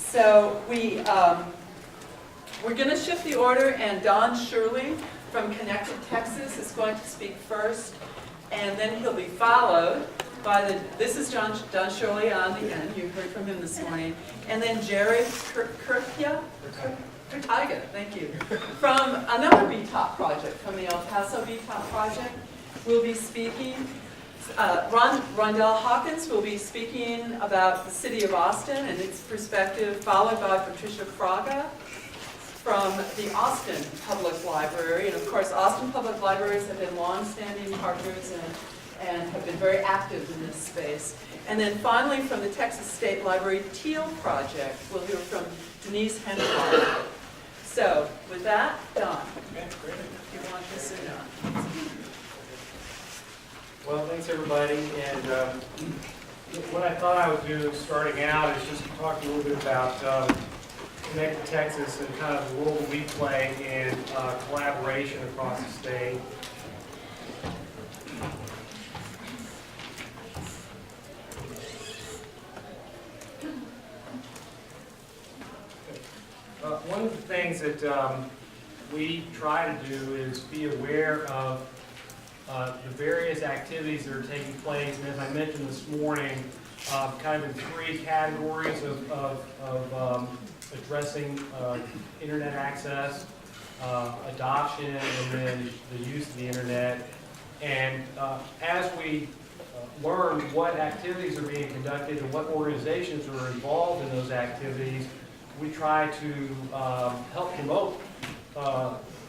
So we're going to shift the order, and Don Shirley from Connected Texas is going to speak first, and then he'll be followed by this is Don Shirley on the end, you heard from him this morning, and then Jerry Kurtyka, thank you, from another BTOP project, from the El Paso BTOP project, will be speaking. Rondella Hawkins will be speaking about the city of Austin and its perspective, followed by Patricia Fraga from the Austin Public Library. And of course, Austin Public Libraries have been long-standing partners and have been very active in this space. And then finally, from the Texas State Library TEAL project, we'll hear from Denise Hendlmyer. So, with that, Don, if you want to sit down. Well, thanks everybody, and what I thought I would do starting out is just talk a little bit about Connected Texas and kind of the role we play in collaboration across the state. One of the things that we try to do is be aware of the various activities that are taking place, and as I mentioned this morning, kind of in three categories of addressing internet access, adoption, and then the use of the internet. And as we learn what activities are being conducted and what organizations are involved in those activities, we try to help promote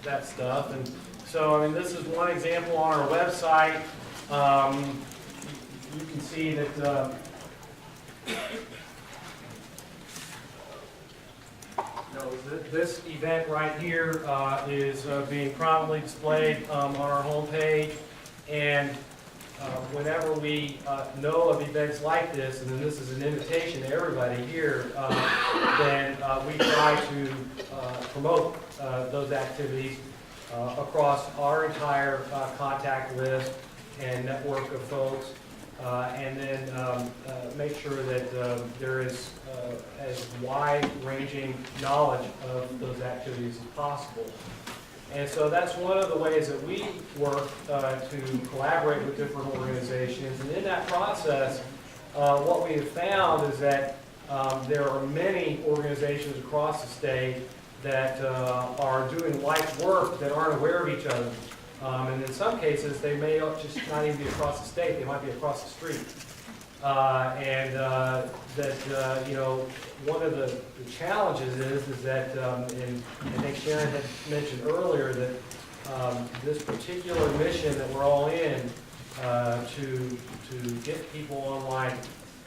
that stuff. And so, I mean, this is one example on our website. You can see that this event right here is being prominently displayed on our homepage. And whenever we know of events like this, and then this is an invitation to everybody here, then we try to promote those activities across our entire contact list and network of folks, and then make sure that there is as wide-ranging knowledge of those activities as possible. And so that's one of the ways that we work to collaborate with different organizations. And in that process, what we have found is that there are many organizations across the state that are doing like work that aren't aware of each other. And in some cases, they may just not even be across the state, they might be across the street. You know, one of the challenges is that, and I think Sharon had mentioned earlier that this particular mission that we're all in to get people online,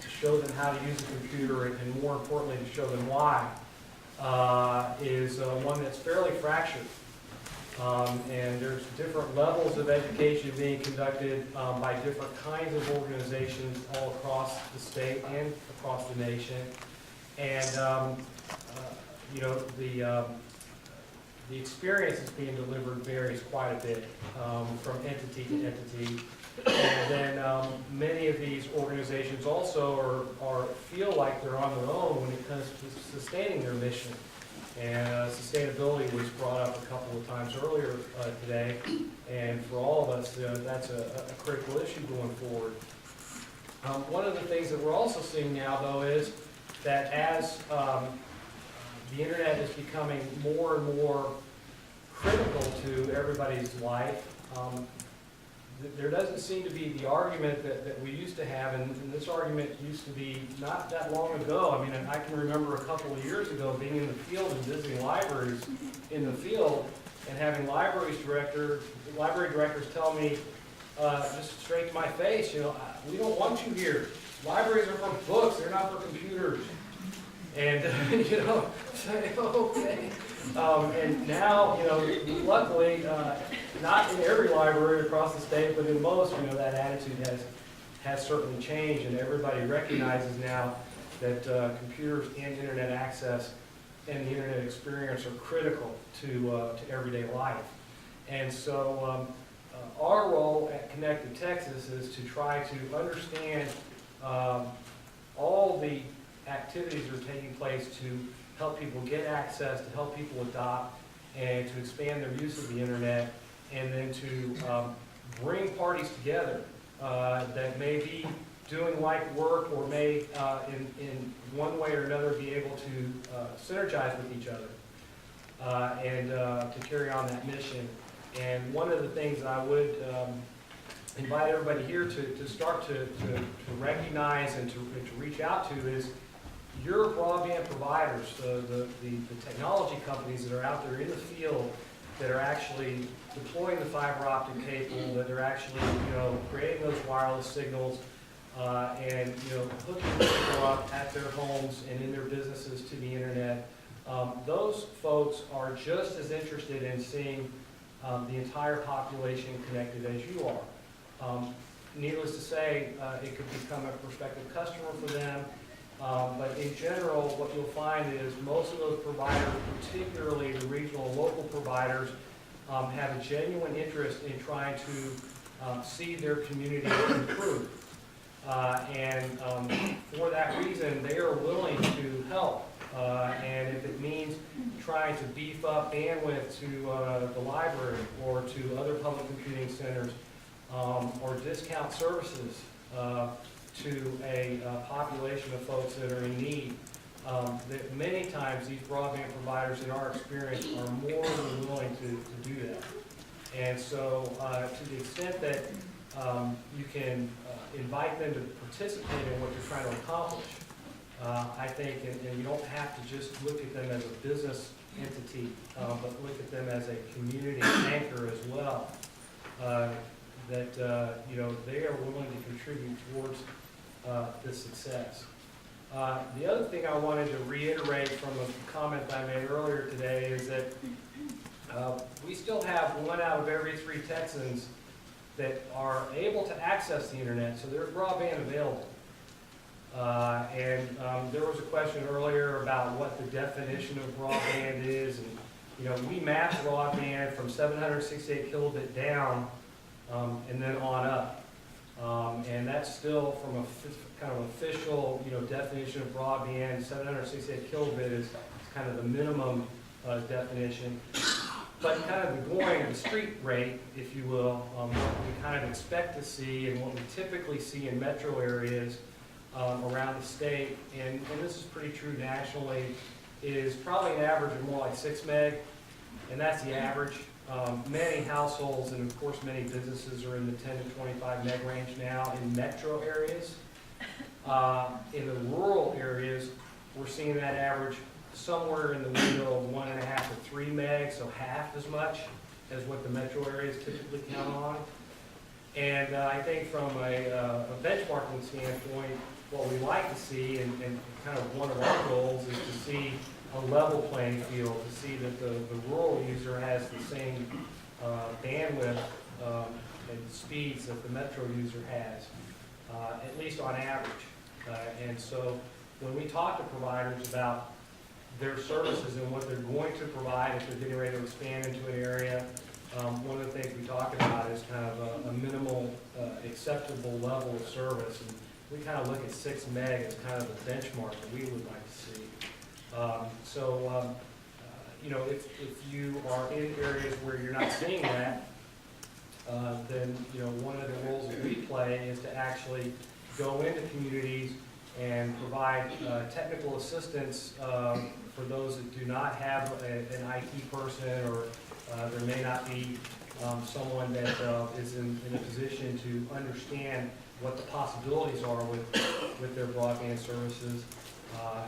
to show them how to use a computer, and more importantly, to show them why, is one that's fairly fractured. And there's different levels of education being conducted by different kinds of organizations all across the state and across the nation. And you know, the experience that's being delivered varies quite a bit from entity to entity. And then many of these organizations also feel like they're on their own when it comes to sustaining their mission. And sustainability was brought up a couple of times earlier today, and for all of us, that's a critical issue going forward. One of the things that we're also seeing now, though, is that as the internet is becoming more and more critical to everybody's life, there doesn't seem to be the argument that we used to have, and this argument used to be not that long ago. I mean, I can remember a couple of years ago being in the field and visiting libraries in the field and having library directors tell me just straight to my face, you know, we don't want you here. Libraries are for books, they're not for computers. And, you know, say, okay. And now, you know, luckily, not in every library across the state, but in most, you know, that attitude has certainly changed, and everybody recognizes now that computers and internet access and the internet experience are critical to everyday life. And so our role at Connected Texas is to try to understand all the activities are taking place to help people get access, to help people adopt, and to expand their use of the internet, and then to bring parties together that may be doing like work or may in one way or another be able to synergize with each other and to carry on that mission. And one of the things that I would invite everybody here to start to recognize and to reach out to is your broadband providers, the technology companies that are out there in the field that are actually deploying the fiber optic cable, that are actually, creating those wireless signals, and, hooking people up at their homes and in their businesses to the internet. Those folks are just as interested in seeing the entire population connected as you are. Needless to say, it could become a prospective customer for them. But in general, what you'll find is most of those providers, particularly the regional and local providers, have a genuine interest in trying to see their community improve. And for that reason, they are willing to help. And if it means trying to beef up bandwidth to the library or to other public computing centers, or discount services to a population of folks that are in need, that many times these broadband providers, in our experience, are more than willing to do that. And so to the extent that you can invite them to participate in what you're trying to accomplish, I think, and you don't have to just look at them as a business entity, but look at them as a community anchor as well, that they are willing to contribute towards this success. The other thing I wanted to reiterate from a comment I made earlier today is that we still have 1 out of every 3 Texans that are able to access the internet, so there's broadband available. And there was a question earlier about what the definition of broadband is, and we map broadband from 768 kilobit down and then on up. And that's still from a kind of official, definition of broadband. 768 kilobit is kind of the minimum definition. But kind of the going, the street rate, if you will, what we kind of expect to see and what we typically see in metro areas around the state, and this is pretty true nationally, is probably an average of more like 6 meg, and that's the average. Many households and of course many businesses are in the 10 to 25 meg range now in metro areas. In the rural areas, we're seeing that average somewhere in the window of 1.5 to 3 meg, so half as much as what the metro areas typically count on. And I think from a benchmarking standpoint, what we like to see, and kind of one of our goals, is to see a level playing field, to see that the rural user has the same bandwidth and speeds that the metro user has, at least on average. And so when we talk to providers about their services and what they're going to provide if they're getting ready to expand into an area, one of the things we talk about is kind of a minimal acceptable level of service. And we kind of look at 6 meg as kind of the benchmark that we would like to see. If you are in areas where you're not seeing that, then one of the roles that we play is to actually go into communities and provide technical assistance for those that do not have an IT person, or there may not be someone that is in a position to understand what the possibilities are with their broadband services.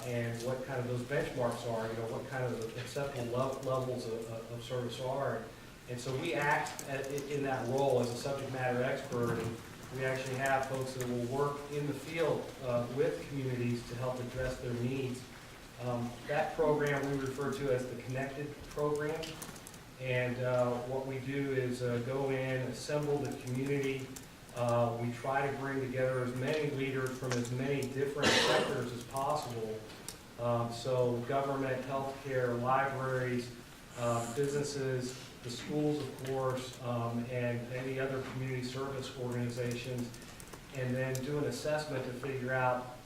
And what kind of those benchmarks are, what kind of acceptable levels of service are. And so we act in that role as a subject matter expert, and we actually have folks that will work in the field with communities to help address their needs. That program we refer to as the Connected Program. And what we do is go in, assemble the community. We try to bring together as many leaders from as many different sectors as possible. So government, healthcare, libraries, businesses, the schools, of course, and any other community service organizations, and then do an assessment to figure out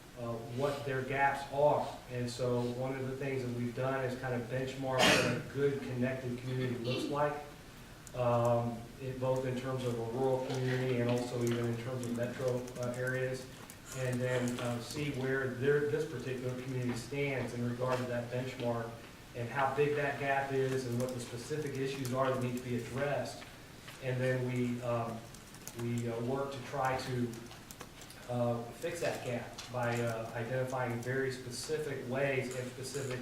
what their gaps are. And so one of the things that we've done is kind of benchmark what a good connected community looks like, both in terms of a rural community and also even in terms of metro areas, and then see where this particular community stands in regard to that benchmark and how big that gap is and what the specific issues are that need to be addressed. And then we work to try to fix that gap by identifying very specific ways and specific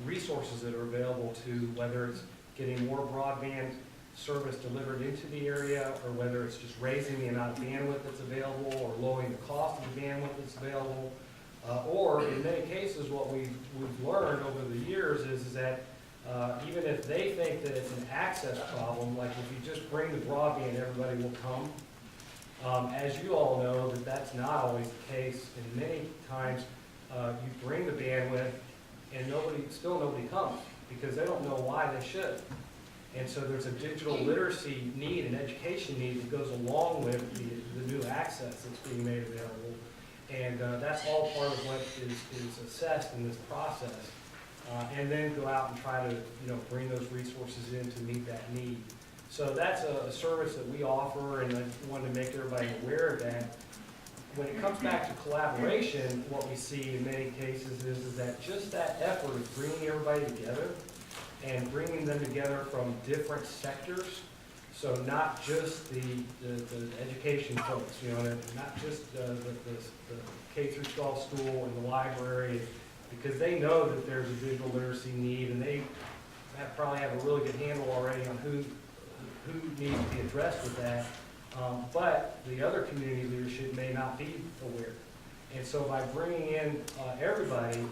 resources that are available to, whether it's getting more broadband service delivered into the area, or whether it's just raising the amount of bandwidth that's available, or lowering the cost of the bandwidth that's available. Or in many cases, what we've learned over the years is that even if they think that it's an access problem, like if you just bring the broadband, everybody will come. As you all know, that's not always the case, and many times you bring the bandwidth and still nobody comes because they don't know why they should. And so there's a digital literacy need, an education need that goes along with the new access that's being made available. And that's all part of what is assessed in this process. And then go out and try to bring those resources in to meet that need. So that's a service that we offer, and I wanted to make everybody aware of that. When it comes back to collaboration, what we see in many cases is that just that effort of bringing everybody together and bringing them together from different sectors. So not just the education folks, not just the K through 12 school and the library, because they know that there's a digital literacy need, and they probably have a really good handle already on who needs to be addressed with that. But the other community leadership may not be aware. And so by bringing in everybody,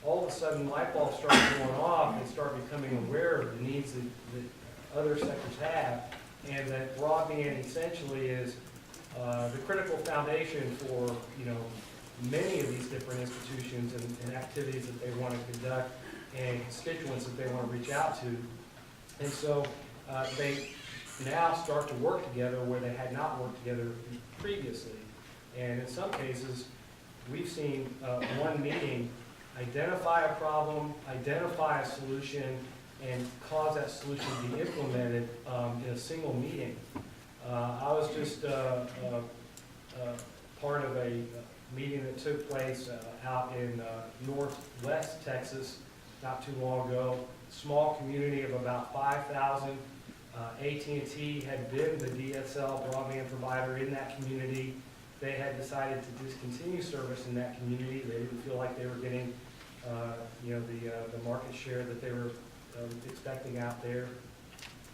all of a sudden light bulbs start going off and start becoming aware of the needs that other sectors have, and that broadband essentially is the critical foundation for many of these different institutions and activities that they want to conduct and constituents that they want to reach out to. And so they now start to work together where they had not worked together previously. And in some cases, we've seen one meeting identify a problem, identify a solution, and cause that solution to be implemented in a single meeting. I was just part of a meeting that took place out in northwest Texas not too long ago. Small community of about 5,000. AT&T had been the DSL broadband provider in that community. They had decided to discontinue service in that community. They didn't feel like they were getting the market share that they were expecting out there.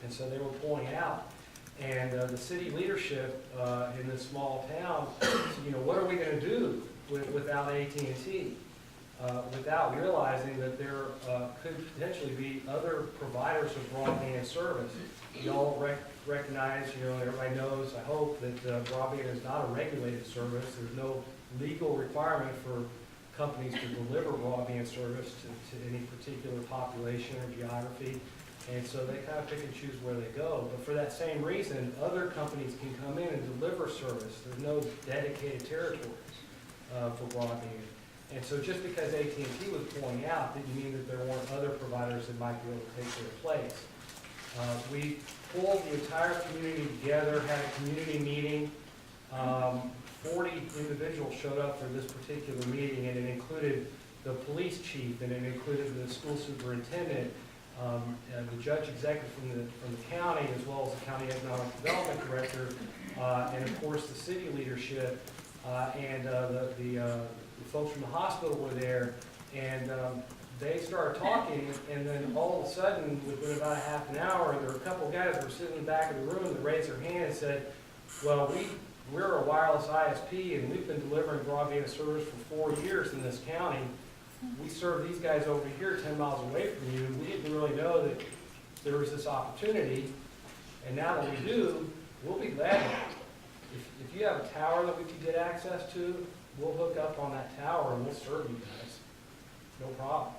And so they were pulling out. And the city leadership in this small town said, what are we going to do without AT&T? Without realizing that there could potentially be other providers of broadband service. You all recognize, everybody knows, I hope, that broadband is not a regulated service. There's no legal requirement for companies to deliver broadband service to any particular population or geography. And so they kind of pick and choose where they go. But for that same reason, other companies can come in and deliver service. There's no dedicated territories for broadband. And so just because AT&T was pulling out didn't mean that there weren't other providers that might be able to take their place. We pulled the entire community together, had a community meeting. 40 individuals showed up for this particular meeting, and it included the police chief, and it included the school superintendent, and the judge executive from the county, as well as the county economic development director, and of course the city leadership, and the folks from the hospital were there, and they started talking, and then all of a sudden, within about a half an hour, there were a couple of guys that were sitting in the back of the room that raised their hand and said, well, we're a wireless ISP, and we've been delivering broadband service for 4 years in this county. We serve these guys over here 10 miles away from you. We didn't really know that there was this opportunity, and now that we do, we'll be glad. If you have a tower that we can get access to, we'll hook up on that tower and we'll serve you guys. No problem.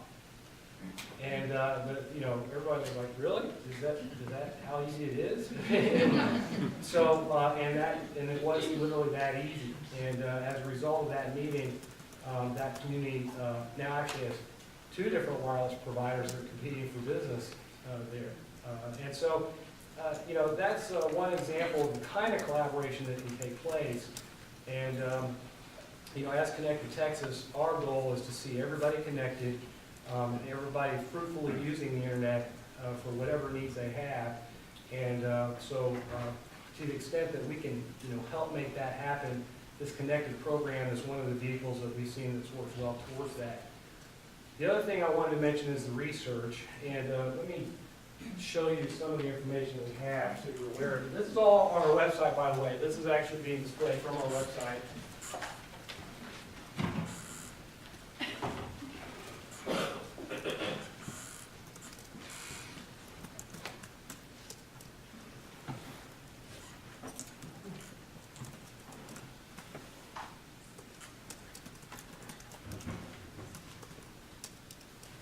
And everybody was like, really? Is that how easy it is? So and it was literally that easy. And as a result of that meeting, that community now actually has 2 different wireless providers that are competing for business there. And so, you know, that's one example of the kind of collaboration that can take place. And, you know, as Connected Texas, our goal is to see everybody connected, and everybody fruitfully using the internet for whatever needs they have. And so to the extent that we can, you know, help make that happen, this connected program is one of the vehicles that we've seen that's worked well towards that. The other thing I wanted to mention is the research. And let me show you some of the information that we have so you're aware of it. This is all on our website, by the way. This is actually being displayed from our website.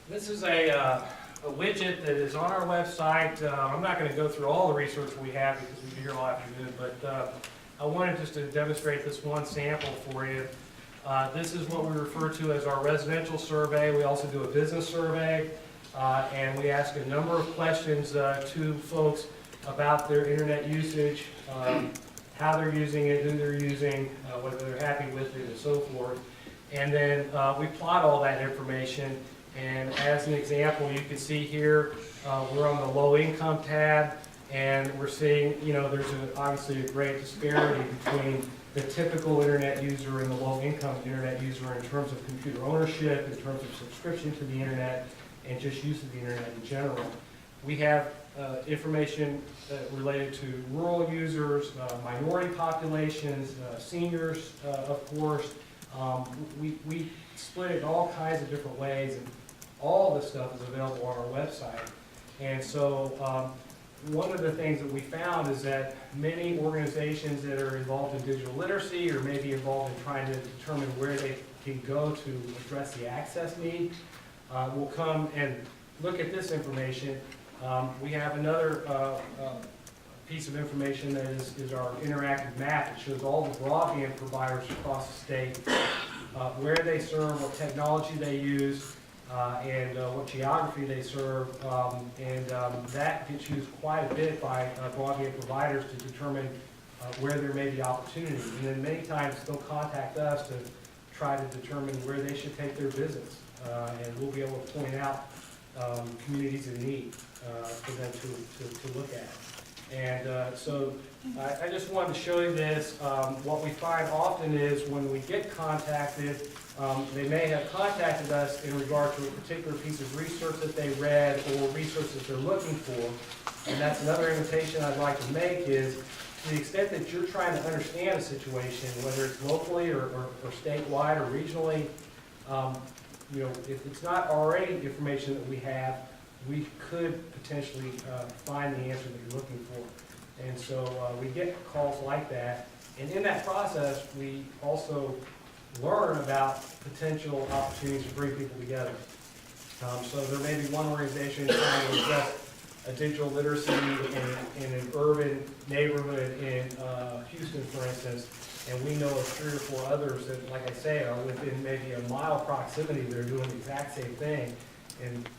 This is a widget that is on our website. I'm not going to go through all the research we have because we'll be here all afternoon, but I wanted just to demonstrate this one sample for you. This is what we refer to as our residential survey. We also do a business survey, and we ask a number of questions to folks about their internet usage, how they're using it, who they're using, whether they're happy with it, and so forth. And then we plot all that information. And as an example, you can see here, we're on the low income tab, and we're seeing, you know, there's obviously a great disparity between the typical internet user and the low income internet user in terms of computer ownership, in terms of subscription to the internet, and just use of the internet in general. We have information related to rural users, minority populations, seniors, of course. We split it in all kinds of different ways, and all this stuff is available on our website. And so one of the things that we found is that many organizations that are involved in digital literacy or maybe involved in trying to determine where they can go to address the access need will come and look at this information. We have another piece of information that is our interactive map. It shows all the broadband providers across the state, where they serve, what technology they use, and what geography they serve, and that gets used quite a bit by broadband providers to determine where there may be opportunities. And then many times they'll contact us to try to determine where they should take their business, and we'll be able to point out communities in need for them to look at. And so I just wanted to show you this. What we find often is when we get contacted, they may have contacted us in regard to a particular piece of research that they read or research that they're looking for. And that's another invitation I'd like to make is to the extent that you're trying to understand a situation, whether it's locally or statewide or regionally, you know, if it's not already information that we have, we could potentially find the answer that you're looking for. And so we get calls like that. And in that process, we also learn about potential opportunities to bring people together. So there may be one organization trying to address a digital literacy in an urban neighborhood in Houston, for instance, and we know of 3 or 4 others that, like I say, are within maybe a mile proximity. They're doing the exact same thing. And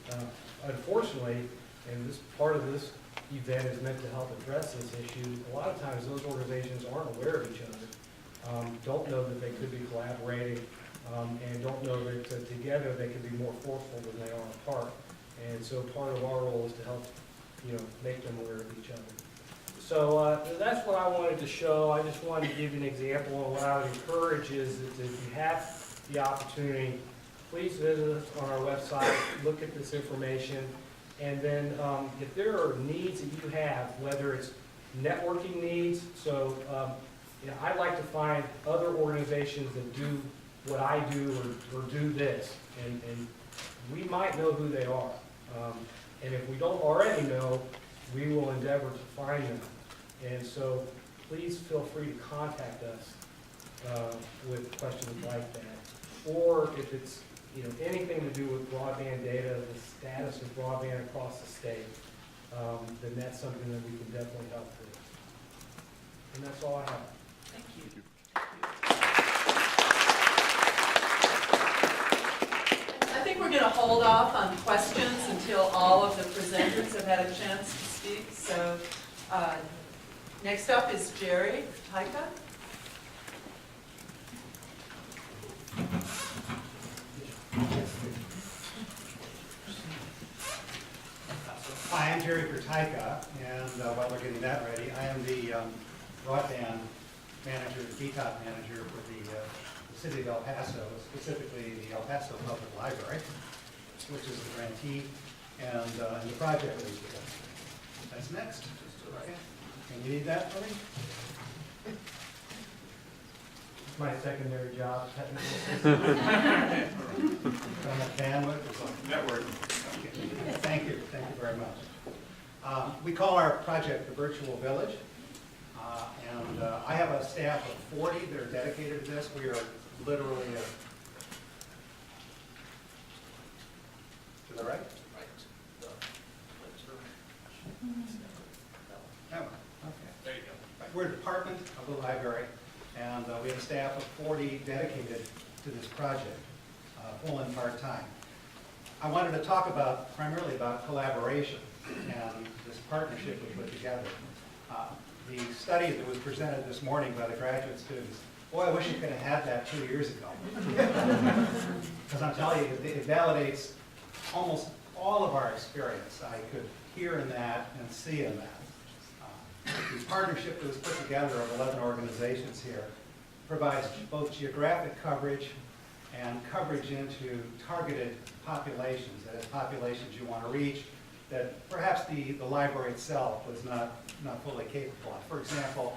unfortunately, and this part of this event is meant to help address this issue, a lot of times those organizations aren't aware of each other, don't know that they could be collaborating, and don't know that together they can be more forceful than they are apart. And so part of our role is to help, you know, make them aware of each other. So that's what I wanted to show. I just wanted to give you an example, and what I would encourage is that if you have the opportunity, please visit us on our website, look at this information, and then if there are needs that you have, whether it's networking needs, so you know, I'd like to find other organizations that do what I do or do this, and we might know who they are. And if we don't already know, we will endeavor to find them. And so please feel free to contact us with questions like that. Or if it's, you know, anything to do with broadband data, the status of broadband across the state, then that's something that we can definitely help with. And that's all I have. Thank you. hold off on questions until all of the presenters have had a chance to speak. So next up is Jerry Kurtyka. Hi, I'm Jerry Kurtyka, and while we're getting that ready, I am the broadband manager, the BTOP manager for the city of El Paso, specifically the El Paso Public Library, which is the grantee, and the project that we've done. That's next. Okay. Can you need that for me? It's my secondary job, technically. Don't have bandwidth or something? Network. Okay. Thank you very much. We call our project the Virtual Village, and I have a staff of 40 that are dedicated to this. We are literally to the right? That one, okay. There you go. Right, we're a department of the library, and we have a staff of 40 dedicated to this project, full and part-time. I wanted to talk primarily about collaboration and this partnership we put together. The study that was presented this morning by the graduate students, boy, I wish you could have had that 2 years ago. Because I'm telling you, it validates almost all of our experience. I could hear in that and see in that. The partnership that was put together of 11 organizations here provides both geographic coverage and coverage into targeted populations, that is, populations you want to reach that perhaps the library itself was not fully capable of. For example,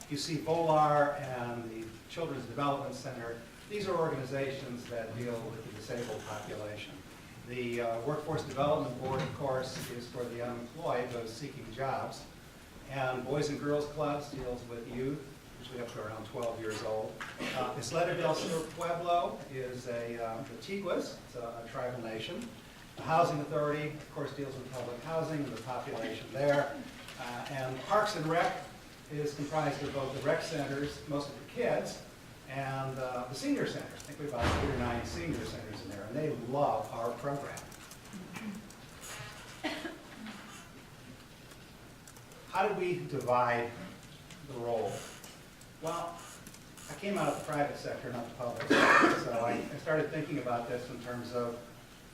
you see VOLAR and the Children's Development Center. These are organizations that deal with the disabled population. The Workforce Development Board, of course, is for the unemployed, those seeking jobs. And Boys and Girls Clubs deals with youth, usually up to around 12 years old. Isleta del Sur Pueblo is the Tiguas, it's a tribal nation. The Housing Authority, of course, deals with public housing and the population there. And Parks and Rec is comprised of both the rec centers, most of the kids, and the senior centers. I think we have about 8 or 9 senior centers in there, and they love our program. How did we divide the role? Well, I came out of the private sector, not the public sector, so I started thinking about this in terms of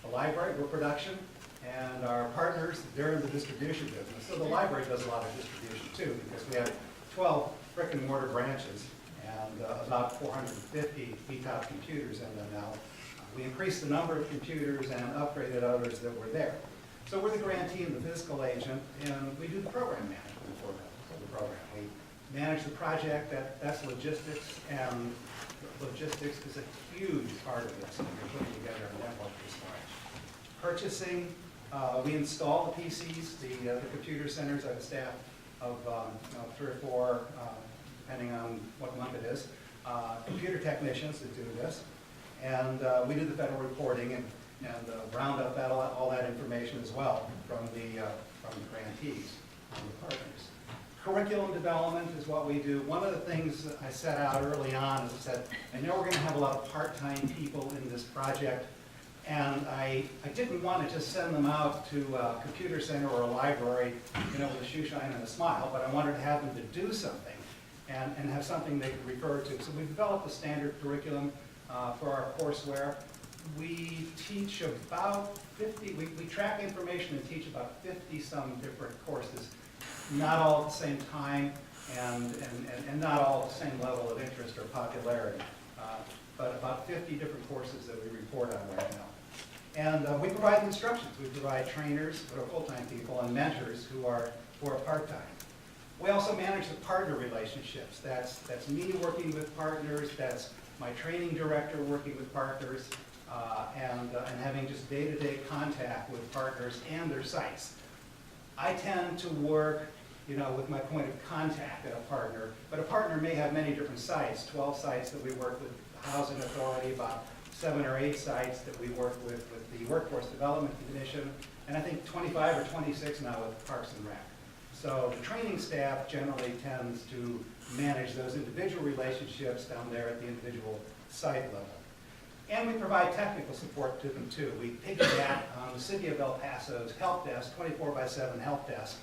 the library, we're production, and our partners, they're in the distribution business. So the library does a lot of distribution too, because we have 12 brick and mortar branches and about 450 BTOP computers in them now. We increased the number of computers and upgraded others that were there. So we're the grantee and the fiscal agent, and we do the program management for the program. We manage the project, that's logistics, and logistics is a huge part of this when you're putting together a network this large. Purchasing, we install the PCs, the computer centers. I have a staff of 3 or 4, depending on what month it is, computer technicians that do this. And we do the federal reporting and round up all that information as well from the grantees and the partners. Curriculum development is what we do. One of the things that I set out early on is I said, I know we're going to have a lot of part-time people in this project, and I didn't want to just send them out to a computer center or a library, with a shoe shine and a smile, but I wanted to have them to do something and have something they could refer to. So we developed a standard curriculum for our courseware. We teach about 50, we track information and teach about 50 some different courses, not all at the same time and not all at the same level of interest or popularity, but about 50 different courses that we report on right now. And we provide instructions. We provide trainers who are full-time people and mentors who are part-time. We also manage the partner relationships. That's me working with partners. That's my training director working with partners, and having just day-to-day contact with partners and their sites. I tend to work, with my point of contact at a partner, but a partner may have many different sites, 12 sites that we work with the Housing Authority, about 7 or 8 sites that we work with the Workforce Development Commission, and I think 25 or 26 now with Parks and Rec. So the training staff generally tends to manage those individual relationships down there at the individual site level. And we provide technical support to them too. We piggyback on the City of El Paso's help desk, 24/7 help desk,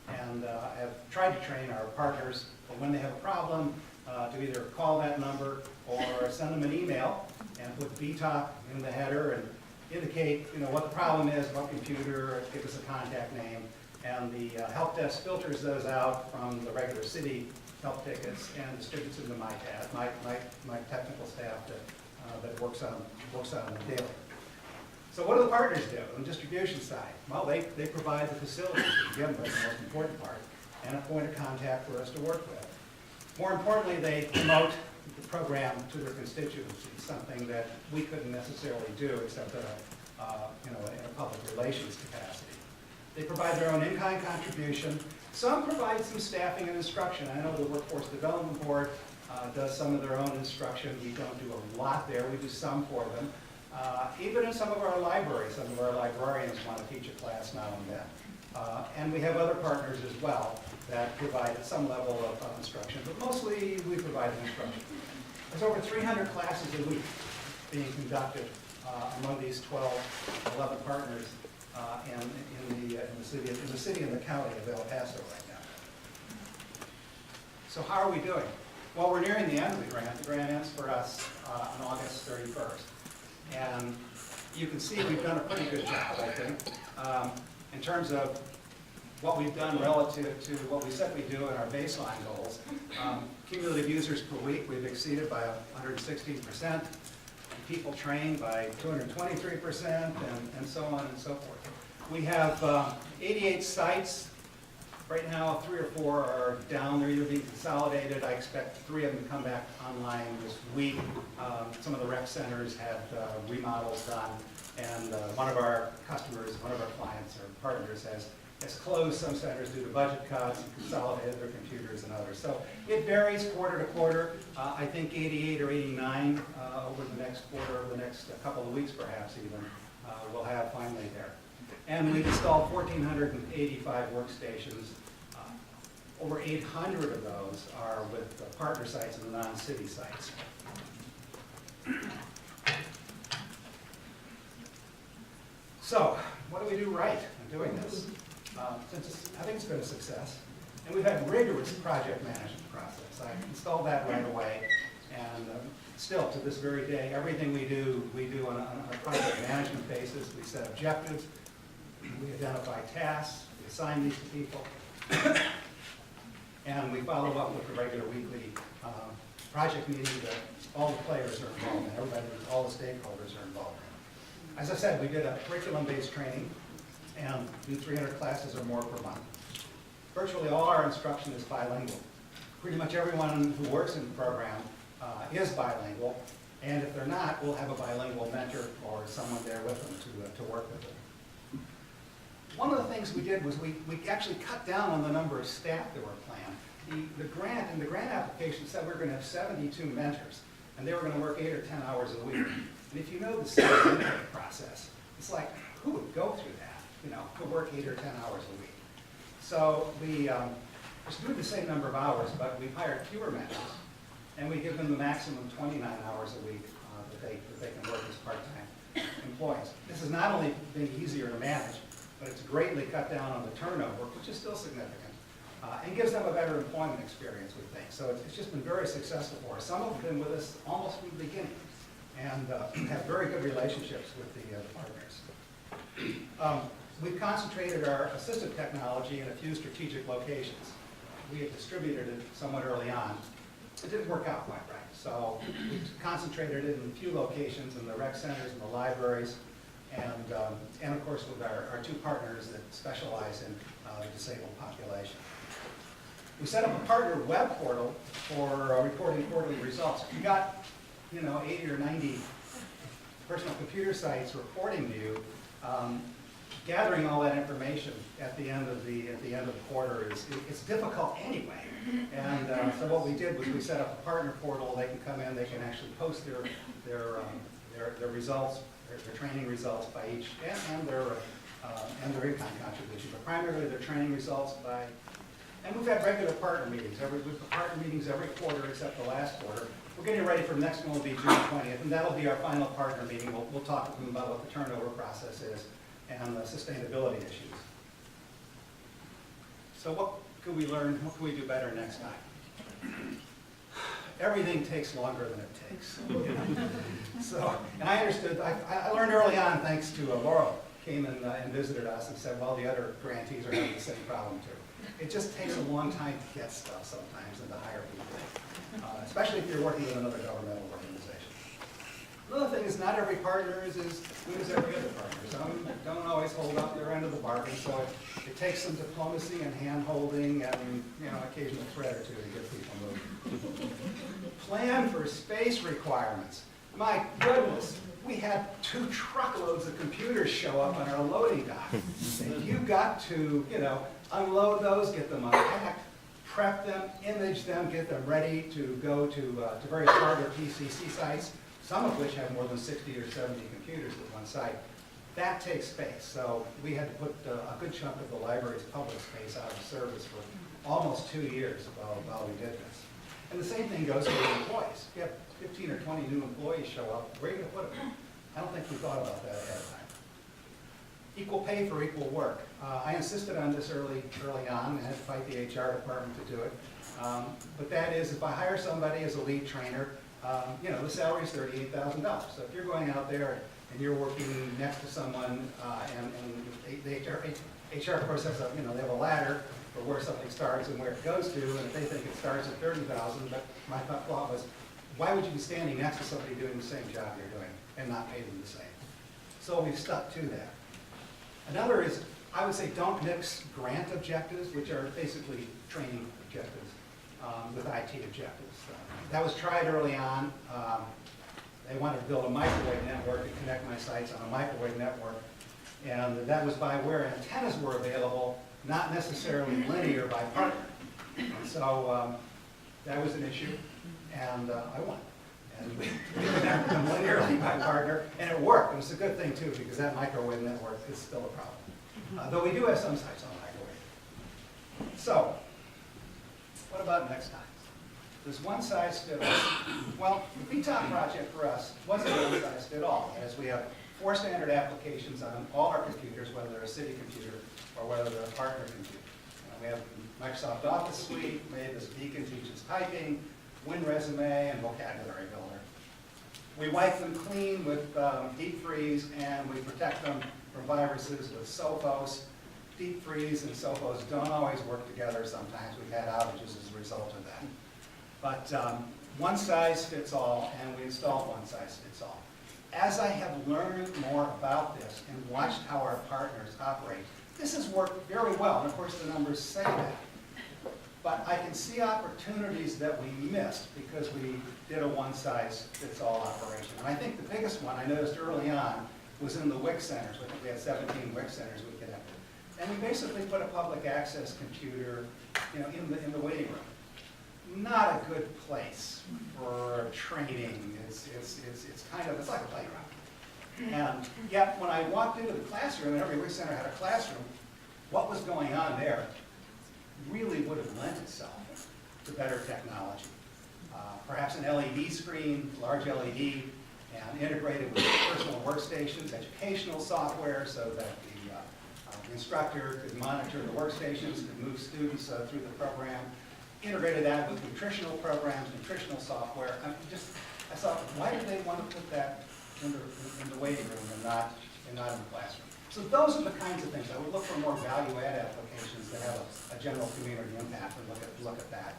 and have tried to train our partners when they have a problem to either call that number or send them an email and put BTOP in the header and indicate, what the problem is, what computer, give us a contact name, and the help desk filters those out from the regular city help tickets and distributes them to my technical staff that works on them daily. So what do the partners do on the distribution side? Well, they provide the facilities, again, that's the most important part, and a point of contact for us to work with. More importantly, they promote the program to their constituencies, something that we couldn't necessarily do except in a public relations capacity. They provide their own in-kind contribution. Some provide some staffing and instruction. I know the Workforce Development Board does some of their own instruction. We don't do a lot there. We do some for them. Even in some of our libraries, some of our librarians want to teach a class now and then. And we have other partners as well that provide some level of instruction, but mostly we provide instruction. There's over 300 classes a week being conducted among these 11 partners in the city and the county of El Paso right now. So how are we doing? Well, we're nearing the end of the grant. The grant ends for us on August 31st. And you can see we've done a pretty good job, I think, in terms of what we've done relative to what we said we'd do in our baseline goals. Cumulative users per week, we've exceeded by 116%. People trained by 223%, and so on and so forth. We have 88 sites. Right now, 3 or 4 are down. They're either being consolidated. I expect 3 of them to come back online this week. Some of the rec centers had remodels done, and one of our customers, one of our clients or partners has closed some centers due to budget cuts and consolidated their computers and others. So it varies quarter to quarter. I think 88 or 89 over the next quarter, over the next couple of weeks perhaps even, we'll have finally there. And we've installed 1,485 workstations. Over 800 of those are with partner sites and non-city sites. So, what do we do right in doing this? I think it's been a success. And we've had rigorous project management process. I installed that right away. And still, to this very day, everything we do on a project management basis. We set objectives, we identify tasks, we assign these to people, and we follow up with the regular weekly project meeting that all the players are involved in, everybody, all the stakeholders are involved in. As I said, we did a curriculum-based training, and do 300 classes or more per month. Virtually all our instruction is bilingual. Pretty much everyone who works in the program is bilingual, and if they're not, we'll have a bilingual mentor or someone there with them to work with them. One of the things we did was we actually cut down on the number of staff that were planned. The grant application said we were going to have 72 mentors, and they were going to work 8 or 10 hours a week. And if you know the sales intake process, it's like, who would go through that, to work 8 or 10 hours a week? So we just do the same number of hours, but we've hired fewer mentors, and we give them the maximum 29 hours a week that they can work as part-time employees. This has not only been easier to manage, but it's greatly cut down on the turnover, which is still significant, and gives them a better employment experience with things. So it's just been very successful for us. Some have been with us almost from the beginning, and have very good relationships with the partners. We've concentrated our assistive technology in a few strategic locations. We had distributed it somewhat early on. It didn't work out quite right, so we concentrated it in a few locations in the rec centers and the libraries, and of course with our 2 partners that specialize in the disabled population. We set up a partner web portal for reporting quarterly results. We got 80 or 90 personal computer sites reporting to you. Gathering all that information at the end of the quarter it's difficult anyway. And so what we did was we set up a partner portal. They can come in, they can actually post their results, their training results by each, and their in-kind contribution, but primarily their training results by And we've had regular partner meetings. We've had partner meetings every quarter except the last quarter. We're getting ready for the next one will be June 20th, and that'll be our final partner meeting. We'll talk with them about what the turnover process is and the sustainability issues. So what could we learn? What can we do better next time? Everything takes longer than it takes. So, and I understood, I learned early on, thanks to Laurel, came and visited us and said, well, the other grantees are having the same problem too. It just takes a long time to get stuff sometimes and to hire people, especially if you're working with another governmental organization. Another thing is not every partner is as good as every other partner. Some don't always hold up their end of the bargain, so it takes some diplomacy and hand-holding and occasional threat or two to get people moving. Plan for space requirements. My goodness, we had 2 truckloads of computers show up on our loading dock. And you got to, unload those, get them unpacked, prep them, image them, get them ready to go to various partner PCC sites, some of which have more than 60 or 70 computers at one site. That takes space, so we had to put a good chunk of the library's public space out of service for almost 2 years while we did this. And the same thing goes for the employees. If you have 15 or 20 new employees show up, where are you going to put them? I don't think we thought about that ahead of time. Equal pay for equal work. I insisted on this early on, and had to fight the HR department to do it. But that is, if I hire somebody as a lead trainer, the salary is $38,000. So if you're going out there and you're working next to someone, and the HR of course has they have a ladder for where something starts and where it goes to, and if they think it starts at $30,000, but my thought was, why would you be standing next to somebody doing the same job you're doing and not pay them the same? So we've stuck to that. Another is, I would say, don't mix grant objectives, which are basically training objectives, with IT objectives. That was tried early on. They wanted to build a microwave network and connect my sites on a microwave network. And that was by where antennas were available, not necessarily linear by partner. And so that was an issue, and I won. And we connected them linearly by partner, and it worked. And it's a good thing, too, because that microwave network is still a problem. Though we do have some sites on microwave. So, what about next time? Does one size fit all? Well, the BTOP project for us wasn't one size fit all, as we have 4 standard applications on all our computers, whether they're a city computer or whether they're a partner computer. We have Microsoft Office Suite, Mavis Beacon teaches typing, WinResume, and Vocabulary Builder. We wipe them clean with deep freeze, and we protect them from viruses with Sophos. Deep freeze and Sophos don't always work together. Sometimes we've had outages as a result of that. But one size fits all, and we installed one size fits all. As I have learned more about this and watched how our partners operate, this has worked very well, and of course the numbers say that. But I can see opportunities that we missed because we did a one-size-fits-all operation. And I think the biggest one I noticed early on was in the WIC centers. I think we had 17 WIC centers we connected. And we basically put a public access computer in the waiting room. Not a good place for training. It's like a playground. And yet when I walked into the classroom, and every WIC center had a classroom, what was going on there really would have lent itself to better technology. Perhaps an LED screen, large LED, and integrated with personal workstations, educational software so that the instructor could monitor the workstations, could move students through the program, integrated that with nutritional programs, nutritional software. I thought, why did they want to put that in the waiting room and not in the classroom? So those are the kinds of things. I would look for more value-add applications that have a general community impact and look at that.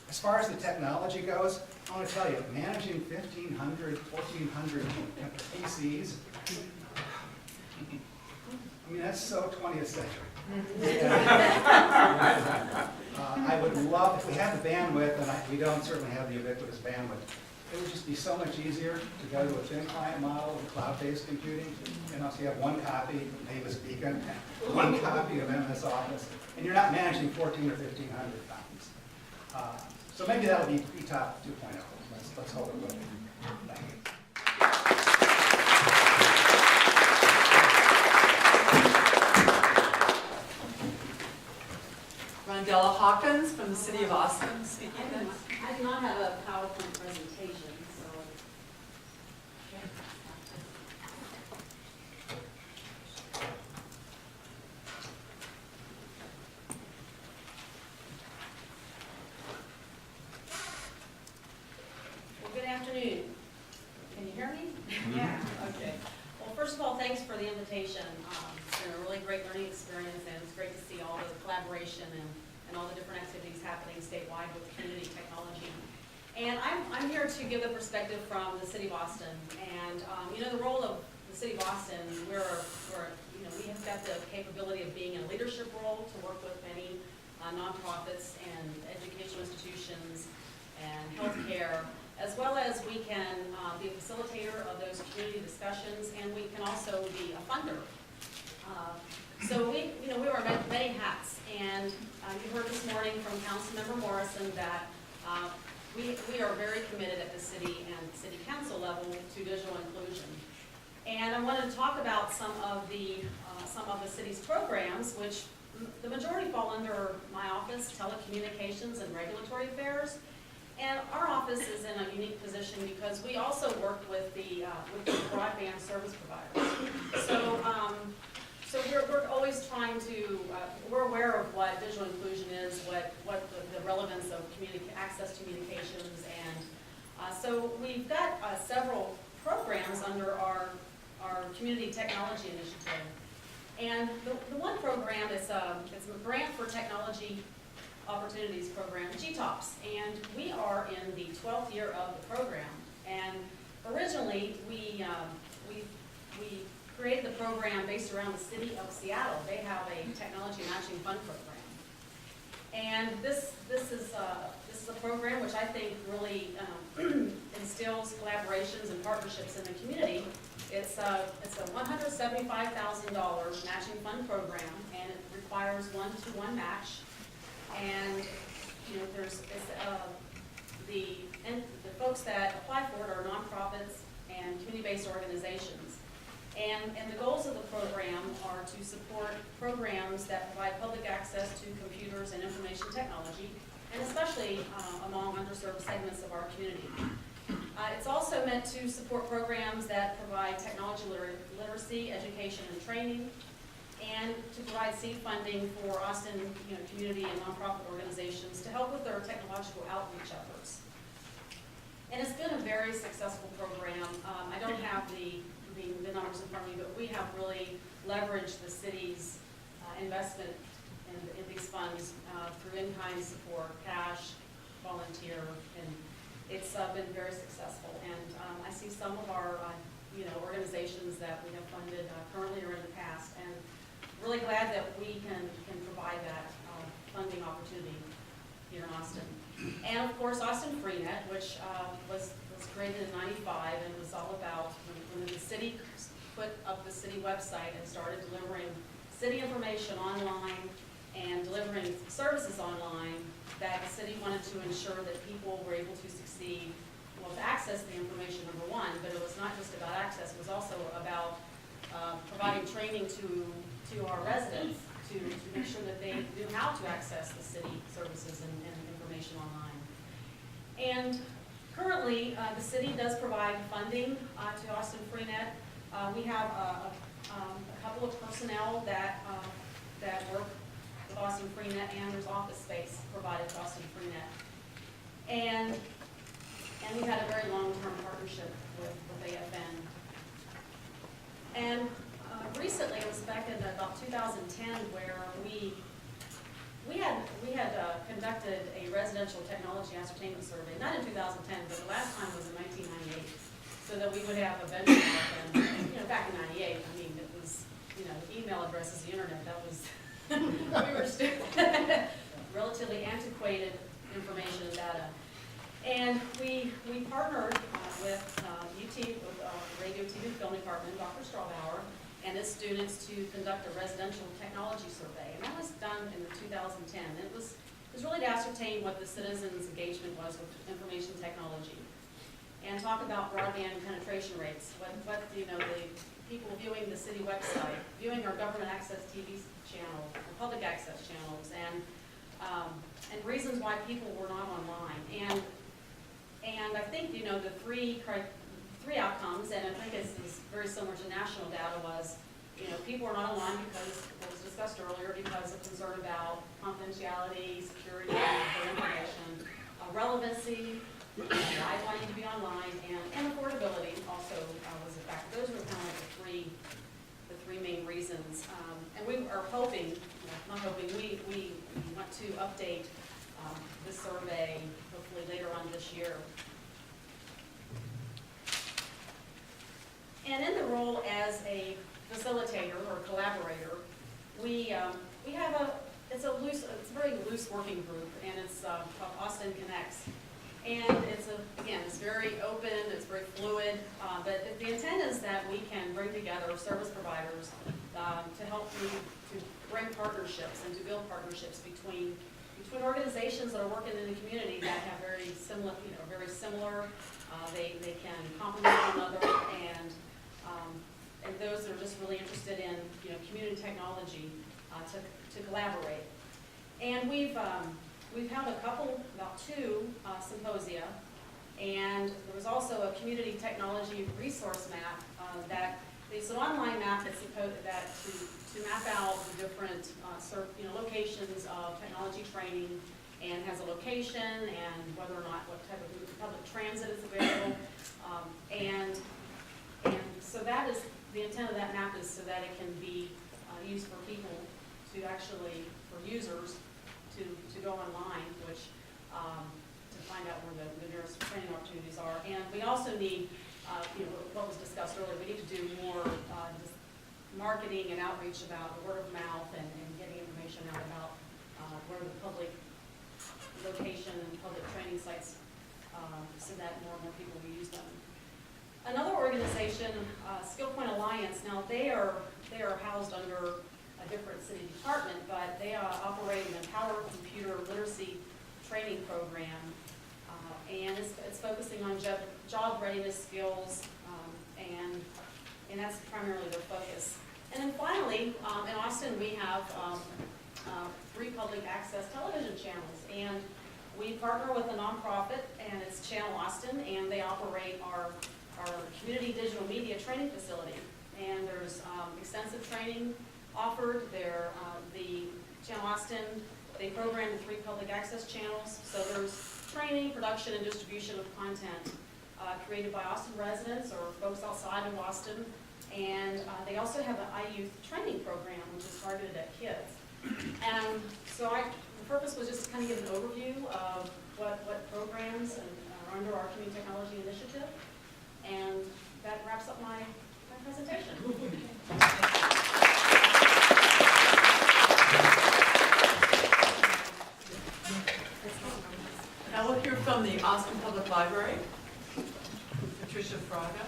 As far as the technology goes, I want to tell you, managing 1,500, 1,400 PCs, I mean, that's so 20th century. I would love, if we had the bandwidth, and we don't certainly have the ubiquitous bandwidth, it would just be so much easier to go to a thin client model with cloud-based computing. So you have one copy of Mavis Beacon, one copy of MS Office, and you're not managing 1,400 or 1,500 copies. So maybe that'll be BTOP 2.0. Let's hope it will be. Thank you. Rondella Hawkins from the City of Austin speaking next. I do not have a PowerPoint presentation, so. Well, good afternoon. Can you hear me? Yeah, okay. Well, first of all, thanks for the invitation. It's been a really great learning experience, and it's great to see all the collaboration and all the different activities happening statewide with community technology. And I'm here to give the perspective from the City of Austin. And, the role of the City of Austin, we have got the capability of being in a leadership role to work with many nonprofits and educational institutions and healthcare, as well as we can be a facilitator of those community discussions, and we can also be a funder. So we wear many hats, and you heard this morning from Councilmember Morrison that we are very committed at the city and city council level to digital inclusion. And I wanted to talk about some of the city's programs, which the majority fall under my office, telecommunications and regulatory affairs. And our office is in a unique position because we also work with the broadband service providers. So we're always trying to, we're aware of what digital inclusion is, what the relevance of access to communications, and so we've got several programs under our community technology initiative. And the one program is it's a grant for technology opportunities program, GTOPs, and we are in the 12th year of the program. And originally we created the program based around the city of Seattle. They have a technology matching fund program, and this is a program which I think really instills collaborations and partnerships in the community. It's a $175,000 matching fund program, and it requires 1-to-1 match. And the folks that apply for it are nonprofits and community-based organizations. And the goals of the program are to support programs that provide public access to computers and information technology, and especially among underserved segments of our community. It's also meant to support programs that provide technology literacy, education, and training, and to provide seed funding for Austin community and nonprofit organizations to help with their technological outreach efforts. And it's been a very successful program. I don't have the numbers in front of me, but we have really leveraged the city's investment in these funds through in-kind support, cash, volunteer, and it's been very successful. And I see some of our organizations that we have funded currently or in the past, and really glad that we can provide that funding opportunity here in Austin. And of course, Austin Freenet, which was created in '95 and was all about when the city put up the city website and started delivering city information online and delivering services online, that the city wanted to ensure that people were able to succeed, well, to access the information, number one, but it was not just about access, it was also about providing training to our residents to make sure that they knew how to access the city services and information online. And currently, the city does provide funding to Austin Freenet. We have a couple of personnel that work with Austin Freenet, and there's office space provided to Austin Freenet. And we've had a very long-term partnership with AFN. And recently, it was back in about 2010, where we had conducted a residential technology ascertainment survey, not in 2010, but the last time was in 1998, so that we would have a benchmark. And back in '98, I mean, it was email addresses, the internet. That was we were still relatively antiquated information and data. And we partnered with UT, with Radio, TV, and Film Department, Dr. Strover, and his students to conduct a residential technology survey. And that was done in 2010. It was really to ascertain what the citizens' engagement was with information technology, and talk about broadband penetration rates, what the people viewing the city website, viewing our government access TV channel, our public access channels, and and reasons why people were not online. And I think, you know, the three outcomes, and I think this is very similar to national data, was, you know, people were not online because, what was discussed earlier, because of concern about confidentiality, security of their information, relevancy, why do I need to be online, and affordability also was a factor. Those were kind of like the three main reasons. And we are hoping, not hoping, we want to update this survey hopefully later on this year. And in the role as a facilitator or collaborator, we have it's a very loose working group, and it's called Austin Connects. And it's very open, it's very fluid, but the intent is that we can bring together service providers to help to bring partnerships and to build partnerships between organizations that are working in the community that have very similar, they can complement one another, and those that are just really interested in, you know, community technology to collaborate. And we've held about two symposia, and there was also a community technology resource map that it's an online map that's supposed to map out the different locations of technology training, and has a location and whether or not what type of public transit is available, and so that is the intent of that map, is so that it can be used for people for users to go online, which to find out where the nearest training opportunities are. And we also need, what was discussed earlier, we need to do more just marketing and outreach about the word of mouth and getting information out about where the public location and public training sites, so that more and more people will use them. Another organization, Skill Point Alliance, now they are housed under a different city department, but they operate an Empower Computer Literacy training program, and it's focusing on job readiness skills, and that's primarily their focus. And then finally, in Austin, we have 3 public access television channels, and we partner with a nonprofit, and it's Channel Austin, and they operate our community digital media training facility. And there's extensive training offered. The Channel Austin, they program the 3 public access channels. So there's training, production, and distribution of content created by Austin residents or folks outside of Austin. And they also have an iYouth training program, which is targeted at kids. And so the purpose was just to kind of give an overview of what programs are under our community technology initiative. And that wraps up my presentation. Now we'll hear from the Austin Public Library, Patricia Fraga.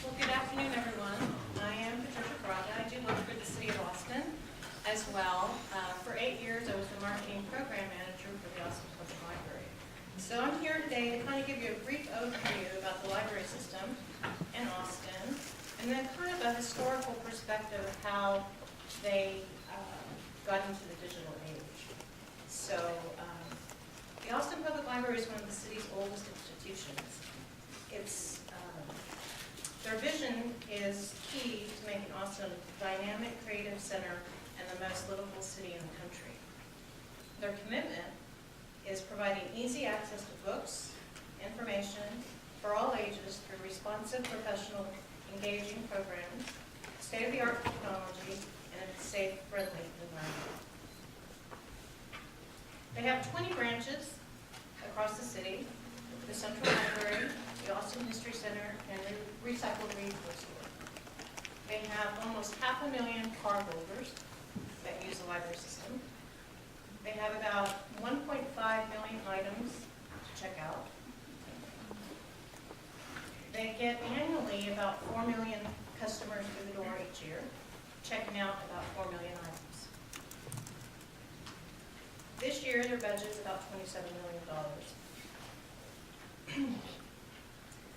Well, good afternoon, everyone. I am Patricia Fraga. I do work for the City of Austin as well. For 8 years, I was the marketing program manager for the Austin Public Library. So I'm here today to kind of give you a brief overview about the library system in Austin, and then kind of a historical perspective of how they got into the digital age. So the Austin Public Library is one of the city's oldest institutions. Their vision is key to making Austin a dynamic, creative center and the most livable city in the country. Their commitment is providing easy access to books, information for all ages through responsive, professional, engaging programs, state-of-the-art technology, and a safe, friendly environment. They have 20 branches across the city: the Central Library, the Austin History Center, and the Recycle Read Bookstore. They have almost 500,000 cardholders that use the library system. They have about 1.5 million items to check out. They get annually about 4 million customers through the door each year, checking out about 4 million items. This year, their budget's about $27 million.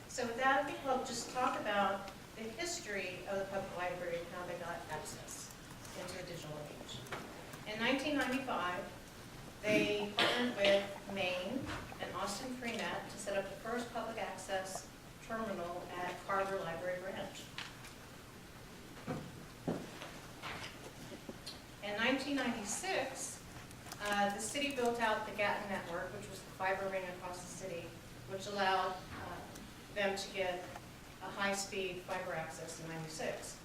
So with that, I think we'll just talk about the history of the public library and how they got access into the digital age. In 1995, they partnered with Maine and Austin Freenet to set up the first public access terminal at Carver Library Branch. In 1996, the city built out the Gatton network, which was the fiber ring across the city, which allowed them to get a high-speed fiber access in 96.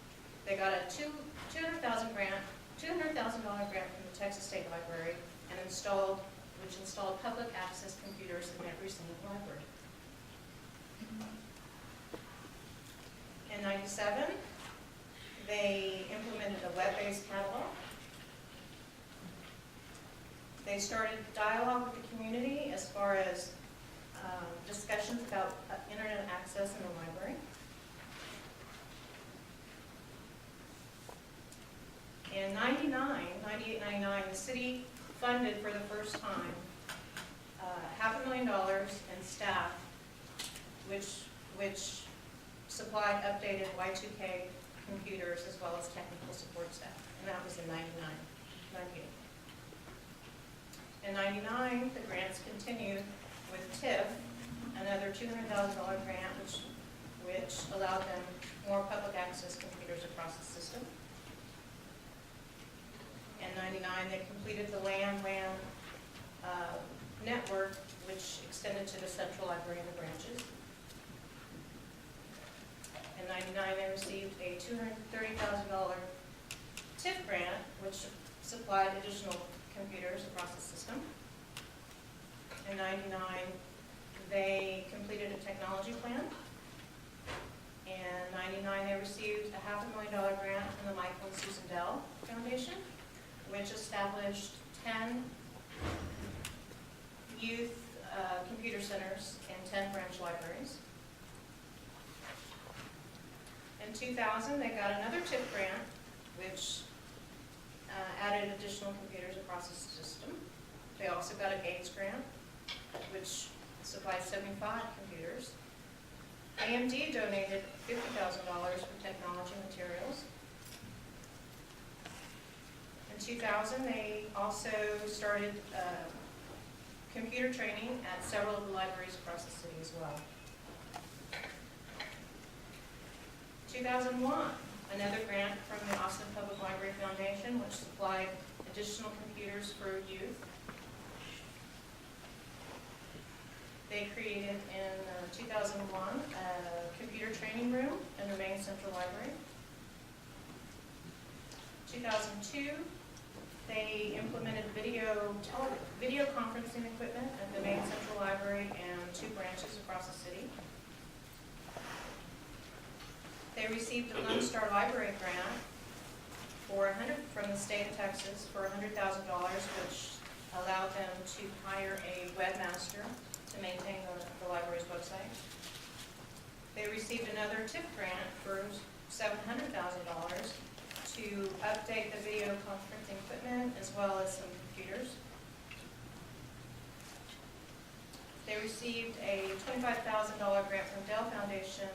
They got a $200,000 grant from the Texas State Library and installed public access computers in every single library. In 97, they implemented a web-based catalog. They started dialogue with the community as far as discussions about internet access in the library. In 98, 99, the city funded for the first time $500,000 in staff, which supplied updated Y2K computers as well as technical support staff, and that was in 98. In 99, the grants continued with TIF, another $200,000 grant, which allowed them more public access computers across the system. In 99, they completed the LAN-WAN network, which extended to the central library and the branches. In 99, they received a $230,000 TIF grant, which supplied additional computers across the system. In 99, they completed a technology plan. In 99, they received a $500,000 grant from the Michael and Susan Dell Foundation, which established 10 youth computer centers and 10 branch libraries. In 2000, they got another TIF grant, which added additional computers across the system. They also got a Gates grant, which supplied 75 computers. AMD donated $50,000 for technology materials. In 2000, they also started computer training at several of the libraries across the city as well. 2001, another grant from the Austin Public Library Foundation, which supplied additional computers for youth. They created in 2001 a computer training room in the main central library. 2002, they implemented video conferencing equipment at the main central library and 2 branches across the city. They received a Lone Star Library grant from the state of Texas for $100,000, which allowed them to hire a webmaster to maintain the library's website. They received another TIF grant for $700,000 to update the video conferencing equipment as well as some computers. They received a $25,000 grant from Dell Foundation,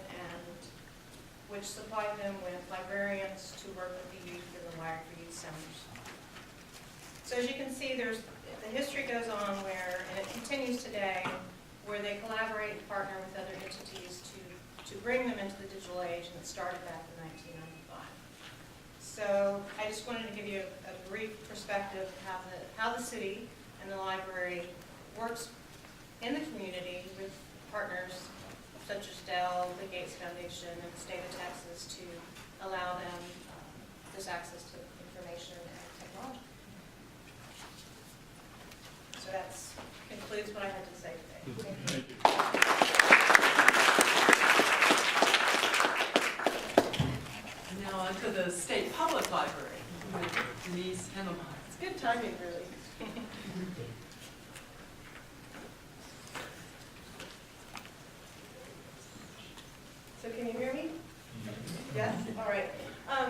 which supplied them with librarians to work with the youth in the Wired for Youth centers. So as you can see, the history goes on and it continues today, where they collaborate and partner with other entities to bring them into the digital age, and it started back in 1995. So I just wanted to give you a brief perspective of how the city and the library works in the community with partners such as Dell, the Gates Foundation, and the state of Texas to allow them this access to information and technology. So that concludes what I had to say today. Thank you. Now on to the State Public Library with Denise Hendlmyer. It's good timing, really. So can you hear me? Yes? All right.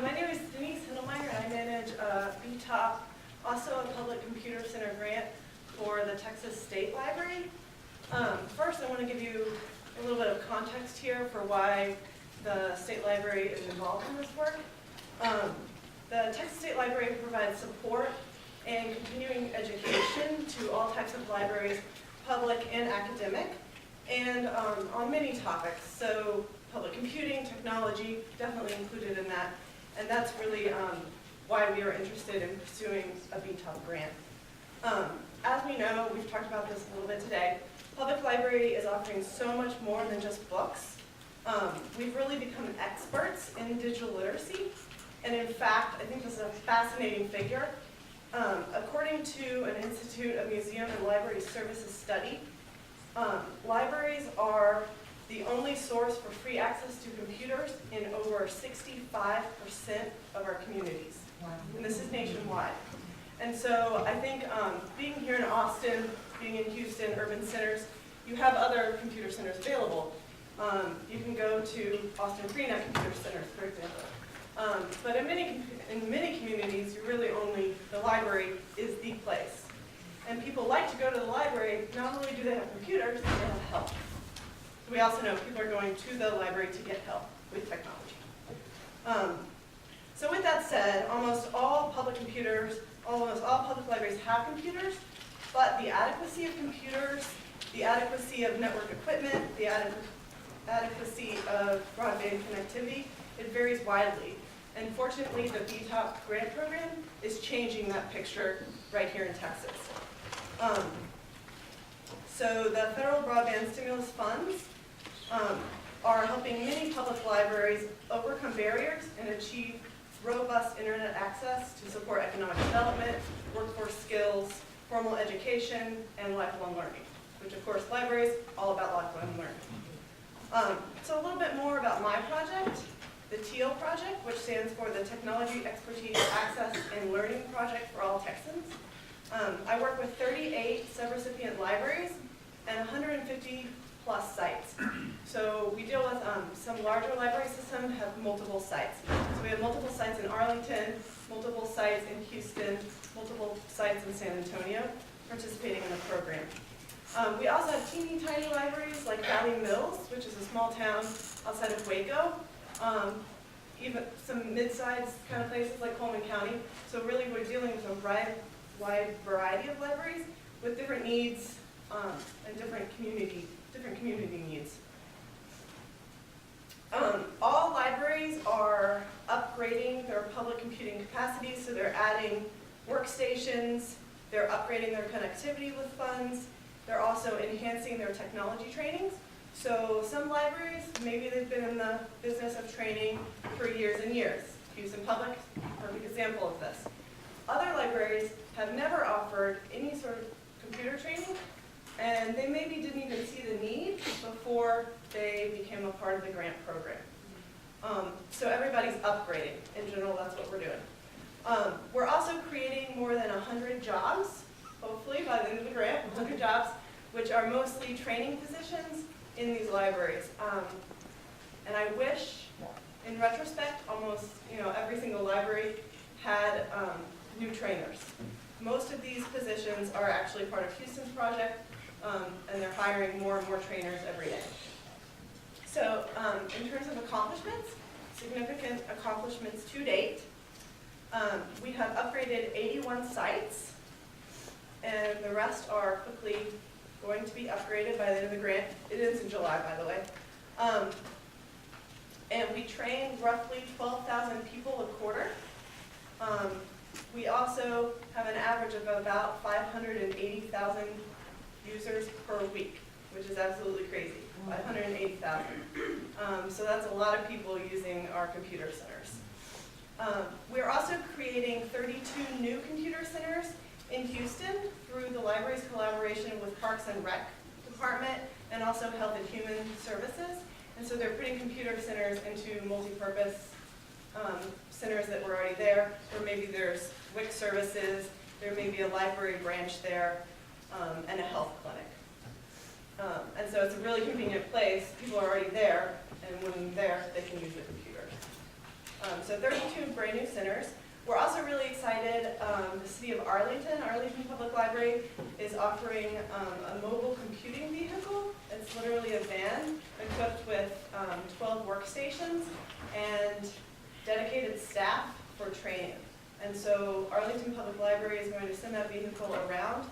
My name is Denise Hendlmyer, and I manage BTOP, also a Public Computer Center grant. First, I want to give you a little bit of context here for why the State Library is involved in this work. The Texas State Library provides support and continuing education to all types of libraries, public and academic, and on many topics. So public computing, technology, definitely included in that. And that's really why we are interested in pursuing a BTOP grant. As we know, we've talked about this a little bit today, public library is offering so much more than just books. We've really become experts in digital literacy. And in fact, I think this is a fascinating figure. According to an Institute of Museum and Library Services study, libraries are the only source for free access to computers in over 65% of our communities. And this is nationwide. And so I think being here in Austin, being in Houston, urban centers, you have other computer centers available. You can go to Austin Freenet Computer Centers, for example. But in many communities, you're really only, the library is the place. And people like to go to the library, not only do they have computers, they have help. We also know people are going to the library to get help with technology. So with that said, almost all public libraries have computers, but the adequacy of computers, the adequacy of network equipment, the adequacy of broadband connectivity, it varies widely. And fortunately, the BTOP grant program is changing that picture right here in Texas. So the federal broadband stimulus funds are helping many public libraries overcome barriers and achieve robust internet access to support economic development, workforce skills, formal education, and lifelong learning, which of course libraries, all about lifelong learning. So a little bit more about my project, the TEAL project, which stands for the Technology, Expertise, Access, and Learning Project for All Texans. I work with 38 subrecipient libraries and 150 plus sites. So we deal with some larger library systems have multiple sites. So we have multiple sites in Arlington, multiple sites in Houston, multiple sites in San Antonio participating in the program. We also have teeny tiny libraries like Valley Mills, which is a small town outside of Waco. Even some mid-sized kind of places like Coleman County. So really we're dealing with a wide variety of libraries with different needs and different community needs. All libraries are upgrading their public computing capacity, so they're adding workstations, they're upgrading their connectivity with funds, they're also enhancing their technology trainings. So some libraries, maybe they've been in the business of training for years and years. Houston Public, perfect example of this. Other libraries have never offered any sort of computer training, and they maybe didn't even see the need before they became a part of the grant program. So everybody's upgrading. In general, that's what we're doing. We're also creating more than 100 jobs, hopefully by the end of the grant, 100 jobs, which are mostly training positions in these libraries. And I wish, in retrospect, almost every single library had new trainers. Most of these positions are actually part of Houston's project, and they're hiring more and more trainers every day. So in terms of accomplishments, significant accomplishments to date, we have upgraded 81 sites, and the rest are quickly going to be upgraded by the end of the grant. It ends in July, by the way. And we train roughly 12,000 people a quarter. We also have an average of about 580,000 users per week, which is absolutely crazy, 580,000. So that's a lot of people using our computer centers. We're also creating 32 new computer centers in Houston through the library's collaboration with Parks and Rec Department and also Health and Human Services. And so they're putting computer centers into multi-purpose centers that were already there, or maybe there's WIC services, there may be a library branch there, and a health clinic. And so it's a really convenient place. People are already there, and when they're there, they can use the computers. So 32 brand new centers. We're also really excited, the city of Arlington Public Library is offering a mobile computing vehicle. It's literally a van equipped with 12 workstations and dedicated staff for training. And so Arlington Public Library is going to send that vehicle around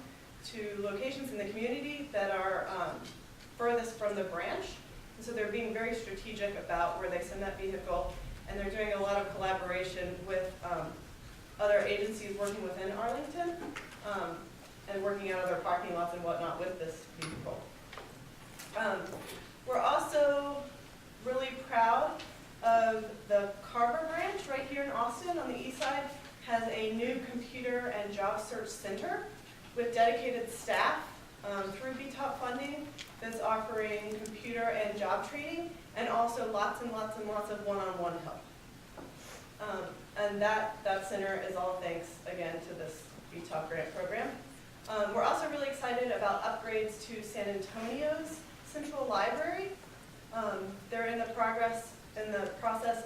to locations in the community that are furthest from the branch. And so they're being very strategic about where they send that vehicle, and they're doing a lot of collaboration with other agencies working within Arlington and working out other parking lots and whatnot with this vehicle. We're also really proud of the Carver branch right here in Austin on the east side has a new computer and job search center with dedicated staff through BTOP funding that's offering computer and job training, and also lots and lots and lots of one-on-one help. And that center is all thanks, again, to this BTOP grant program. We're also really excited about upgrades to San Antonio's Central Library. They're in the process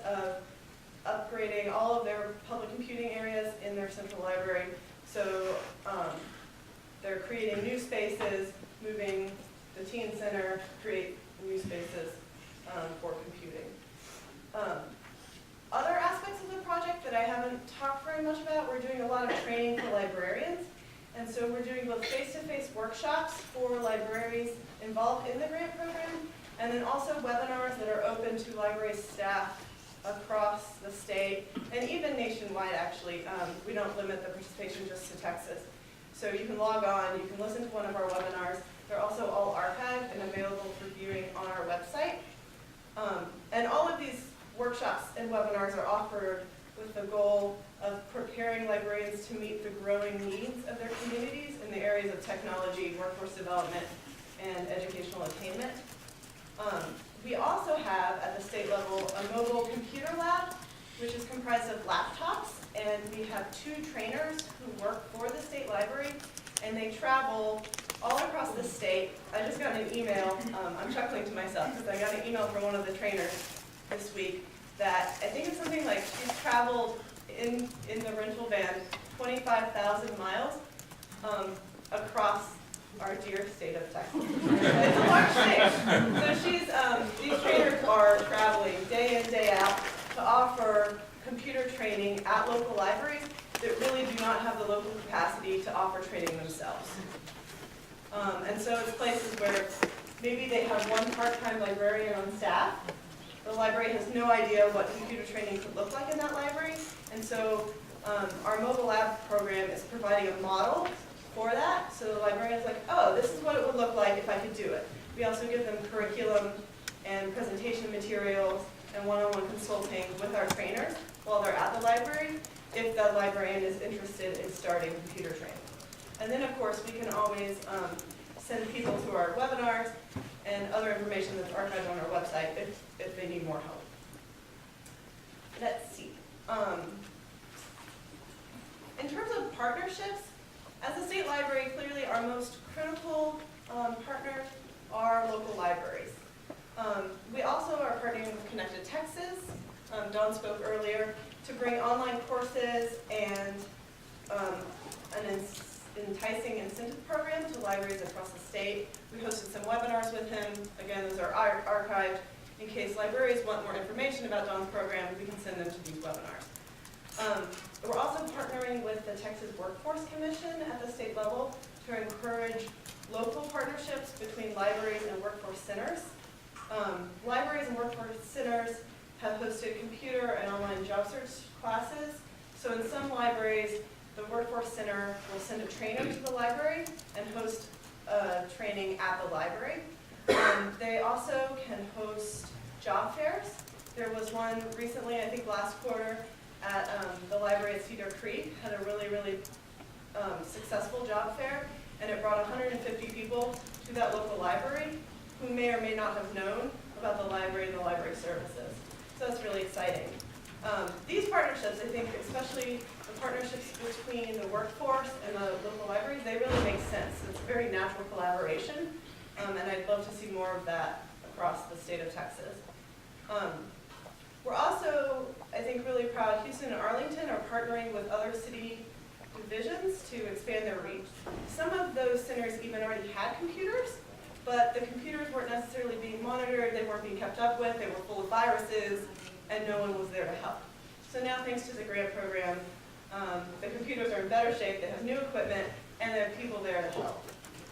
of upgrading all of their public computing areas in their Central Library. So they're creating new spaces, moving the teen center, create new spaces for computing. Other aspects of the project that I haven't talked very much about, we're doing a lot of training for librarians. And so we're doing both face-to-face workshops for libraries involved in the grant program, and then also webinars that are open to library staff across the state, and even nationwide, actually. We don't limit the participation just to Texas. So you can log on, you can listen to one of our webinars. They're also all archived and available for viewing on our website. And all of these workshops and webinars are offered with the goal of preparing librarians to meet the growing needs of their communities in the areas of technology, workforce development, and educational attainment. We also have, at the state level, a mobile computer lab, which is comprised of laptops, and we have 2 trainers who work for the state library, and they travel all across the state. I just got an email, I'm chuckling to myself, because I got an email from one of the trainers this week that I think it's something like she's traveled in the rental van 25,000 miles across our dear state of Texas. It's a large state. So these trainers are traveling day in, day out to offer computer training at local libraries that really do not have the local capacity to offer training themselves. And so it's places where maybe they have one part-time librarian on staff. The library has no idea what computer training could look like in that library. And so our mobile lab program is providing a model for that. So the librarian is like, oh, this is what it would look like if I could do it. We also give them curriculum and presentation materials and one-on-one consulting with our trainers while they're at the library if the librarian is interested in starting computer training. And then, of course, we can always send people to our webinars and other information that's archived on our website if they need more help. Let's see. In terms of partnerships, as a state library, clearly our most critical partners are local libraries. We also are partnering with Connected Texas, Dawn spoke earlier, to bring online courses and an enticing incentive program to libraries across the state. We hosted some webinars with him. Again, those are archived. In case librarians want more information about Dawn's program, we can send them to these webinars. We're also partnering with the Texas Workforce Commission at the state level to encourage local partnerships between libraries and workforce centers. Libraries and workforce centers have hosted computer and online job search classes. So in some libraries, the Workforce Center will send a trainer to the library and host training at the library. They also can host job fairs. There was one recently, I think last quarter, at the library at Cedar Creek, had a really, really successful job fair, and it brought 150 people to that local library who may or may not have known about the library and the library services. So that's really exciting. These partnerships, I think, especially the partnerships between the workforce and the local libraries, they really make sense. It's a very natural collaboration, and I'd love to see more of that across the state of Texas. We're also, I think, really proud, Houston and Arlington are partnering with other city divisions to expand their reach. Some of those centers even already had computers, but the computers weren't necessarily being monitored, they weren't being kept up with, they were full of viruses, and no one was there to help. So now, thanks to the grant program, the computers are in better shape, they have new equipment, and there are people there to help.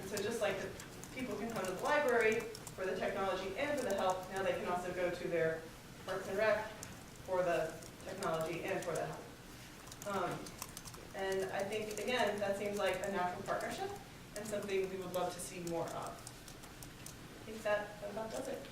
And so just like the people can come to the library for the technology and for the help, now they can also go to their Parks and Rec for the technology and for the help. And I think, again, that seems like a natural partnership and something we would love to see more of. I think that about does it.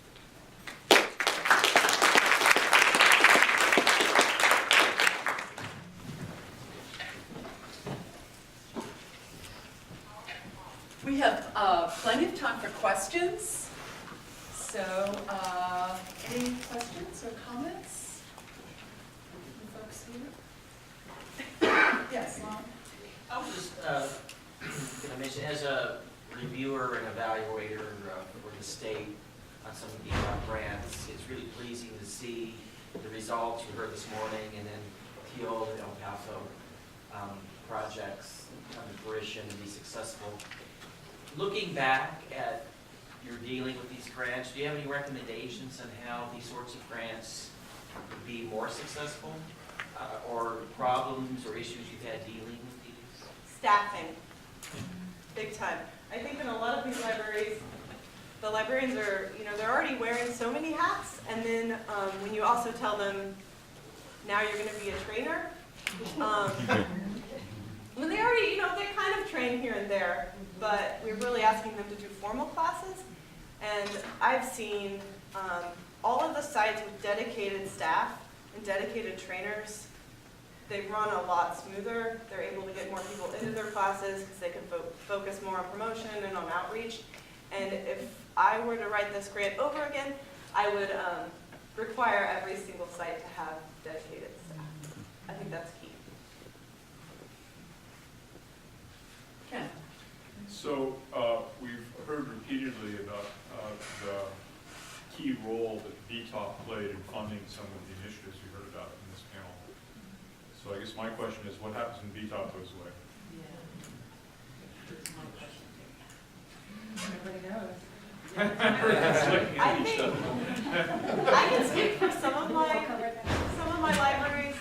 We have plenty of time for questions. So, any questions or comments from folks here? Yes, Lon? I was just going to mention, as a reviewer and evaluator for the state on some of the BTOP grants, it's really pleasing to see the results you heard this morning, and then TEAL and El Paso projects come to fruition and be successful. Looking back at your dealing with these grants, do you have any recommendations on how these sorts of grants could be more successful, or problems or issues you've had dealing with these? Staffing, big time. I think in a lot of these libraries, the librarians are, they're already wearing so many hats, and then when you also tell them, now you're going to be a trainer, when they already, they kind of train here and there, but we're really asking them to do formal classes. And I've seen all of the sites with dedicated staff and dedicated trainers, they run a lot smoother. They're able to get more people into their classes because they can focus more on promotion and on outreach. And if I were to write this grant over again, I would require every single site to have dedicated staff. I think that's key. Ken? So we've heard repeatedly about the key role that BTOP played in funding some of the initiatives we heard about in this panel. So I guess my question is, what happens when BTOP goes away? Everybody knows. I can speak for some of my libraries.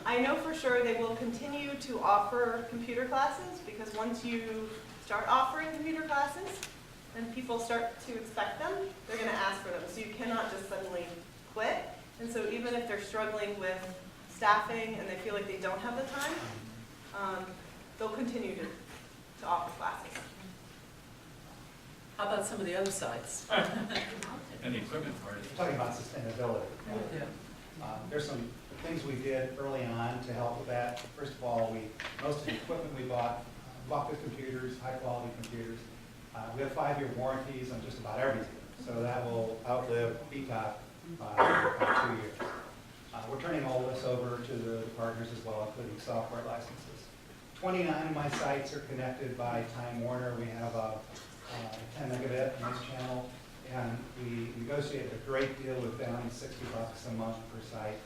I know for sure they will continue to offer computer classes, because once you start offering computer classes, then people start to expect them. They're going to ask for them. So you cannot just suddenly quit. And so even if they're struggling with staffing and they feel like they don't have the time, they'll continue to offer classes. How about some of the other sites? And the equipment part. Talking about sustainability. Yeah. There's some things we did early on to help with that. First of all, most of the equipment we bought good computers, high quality computers. We have 5-year warranties on just about everything, so that will outlive BTOP by about 2 years. We're turning all this over to the partners as well, including software licenses. 29 of my sites are connected by Time Warner. We have a 10 megabit news channel, and we negotiated a great deal with them, $60 a month per site,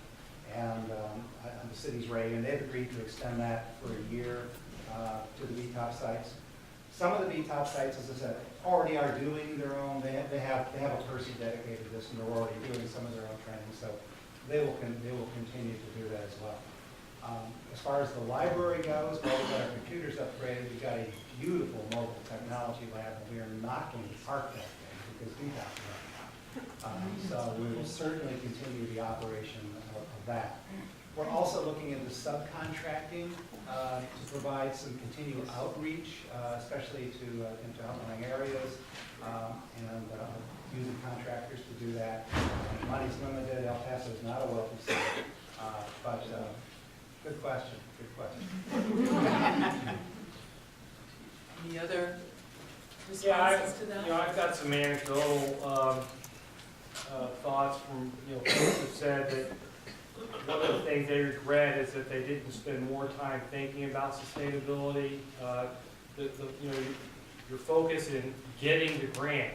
and on the city's rate, and they've agreed to extend that for a year to the BTOP sites. Some of the BTOP sites, as I said, already are doing their own. They have a person dedicated to this, and they're already doing some of their own training. So they will continue to do that as well. As far as the library goes, well, we've got our computers upgraded. We've got a beautiful mobile technology lab, and we are not going to park that thing because BTOP is not. So we will certainly continue the operation of that. We're also looking into subcontracting to provide some continued outreach, especially into outlying areas, and using contractors to do that. Money's limited. El Paso is not a wealthy city, but good question. Good question. Any other Yeah, responses to that? I've got some anecdotal thoughts from folks who said that one of the things they regret is that they didn't spend more time thinking about sustainability. Your focus in getting the grant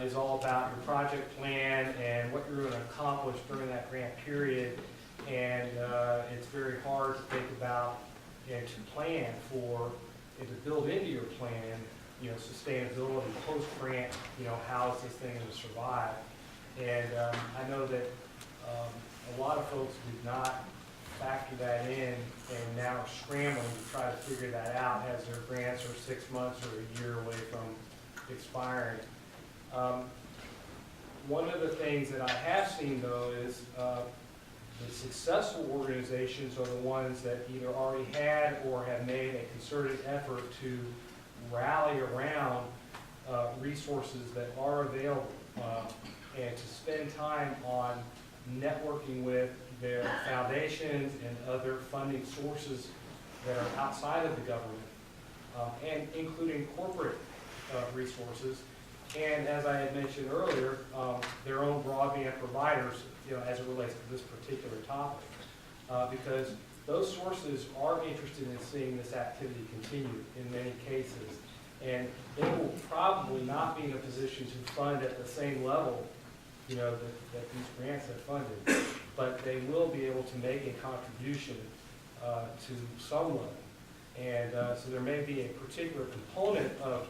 is all about your project plan and what you're going to accomplish during that grant period. And it's very hard to think about and to plan for and to build into your plan, sustainability post-grant, how is this thing going to survive? And I know that a lot of folks did not factor that in and now are scrambling to try to figure that out as their grants are 6 months or a year away from expiring. One of the things that I have seen, though, is the successful organizations are the ones that either already had or have made a concerted effort to rally around resources that are available and to spend time on networking with their foundations and other funding sources that are outside of the government, and including corporate resources. And as I had mentioned earlier, their own broadband providers, as it relates to this particular topic, because those sources are interested in seeing this activity continue in many cases, and they will probably not be in a position to fund at the same level, that these grants have funded, but they will be able to make a contribution to some level. And so there may be a particular component of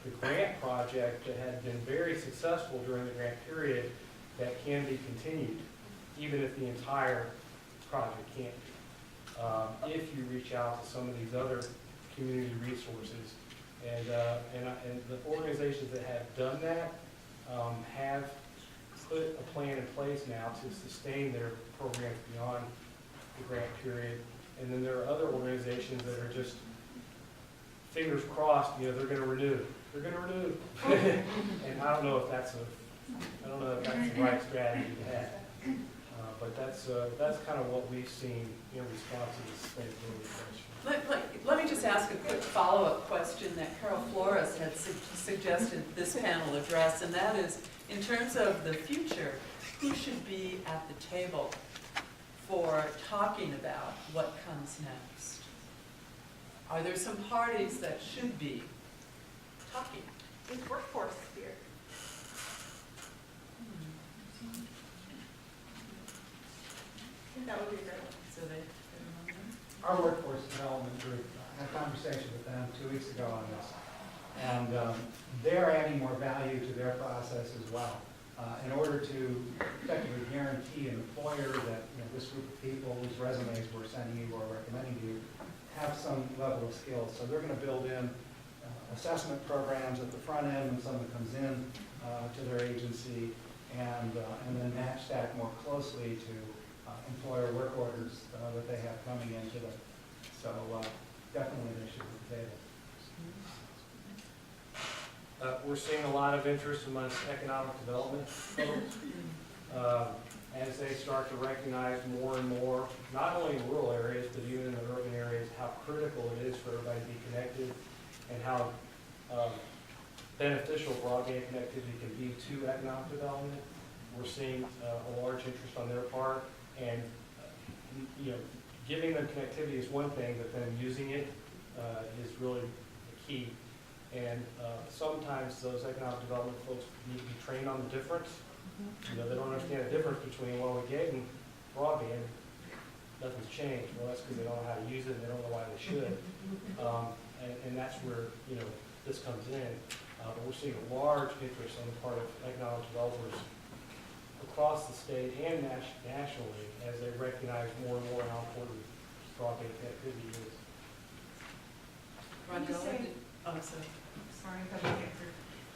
the grant project that had been very successful during the grant period that can be continued, even if the entire project can't be. If you reach out to some of these other community resources, and the organizations that have done that have put a plan in place now to sustain their programs beyond the grant period. And then there are other organizations that are just fingers crossed, they're going to renew. They're going to renew. And I don't know if that's the right strategy to have. But that's kind of what we've seen in response to the sustainability question. Let me just ask a quick follow-up question that Carol Flores had suggested this panel address, and that is, in terms of the future, who should be at the table for talking about what comes next? Are there some parties that should be talking? The workforce here. I think that would be a great one. So they Our workforce development group, I had a conversation with them 2 weeks ago on this. And they're adding more value to their process as well. In order to effectively guarantee an employer that this group of people whose resumes we're sending you or recommending you have some level of skills. So they're going to build in assessment programs at the front end when someone comes in to their agency, and then match that more closely to employer work orders that they have coming into them. So definitely they should be at the table. We're seeing a lot of interest amongst economic development folks as they start to recognize more and more, not only in rural areas, but even in the urban areas, how critical it is for everybody to be connected and how beneficial broadband connectivity can be to economic development. We're seeing a large interest on their part, and giving them connectivity is one thing, but then using it is really the key. And sometimes those economic development folks need to be trained on the difference. They don't understand the difference between, well, we gave them broadband, nothing's changed. Well, that's because they don't know how to use it and they don't know why they should. And that's where, this comes in. But we're seeing a large interest on the part of economic developers across the state and nationally as they recognize more and more how important broadband connectivity is. Rondella? Oh, sorry. Sorry, if I didn't answer.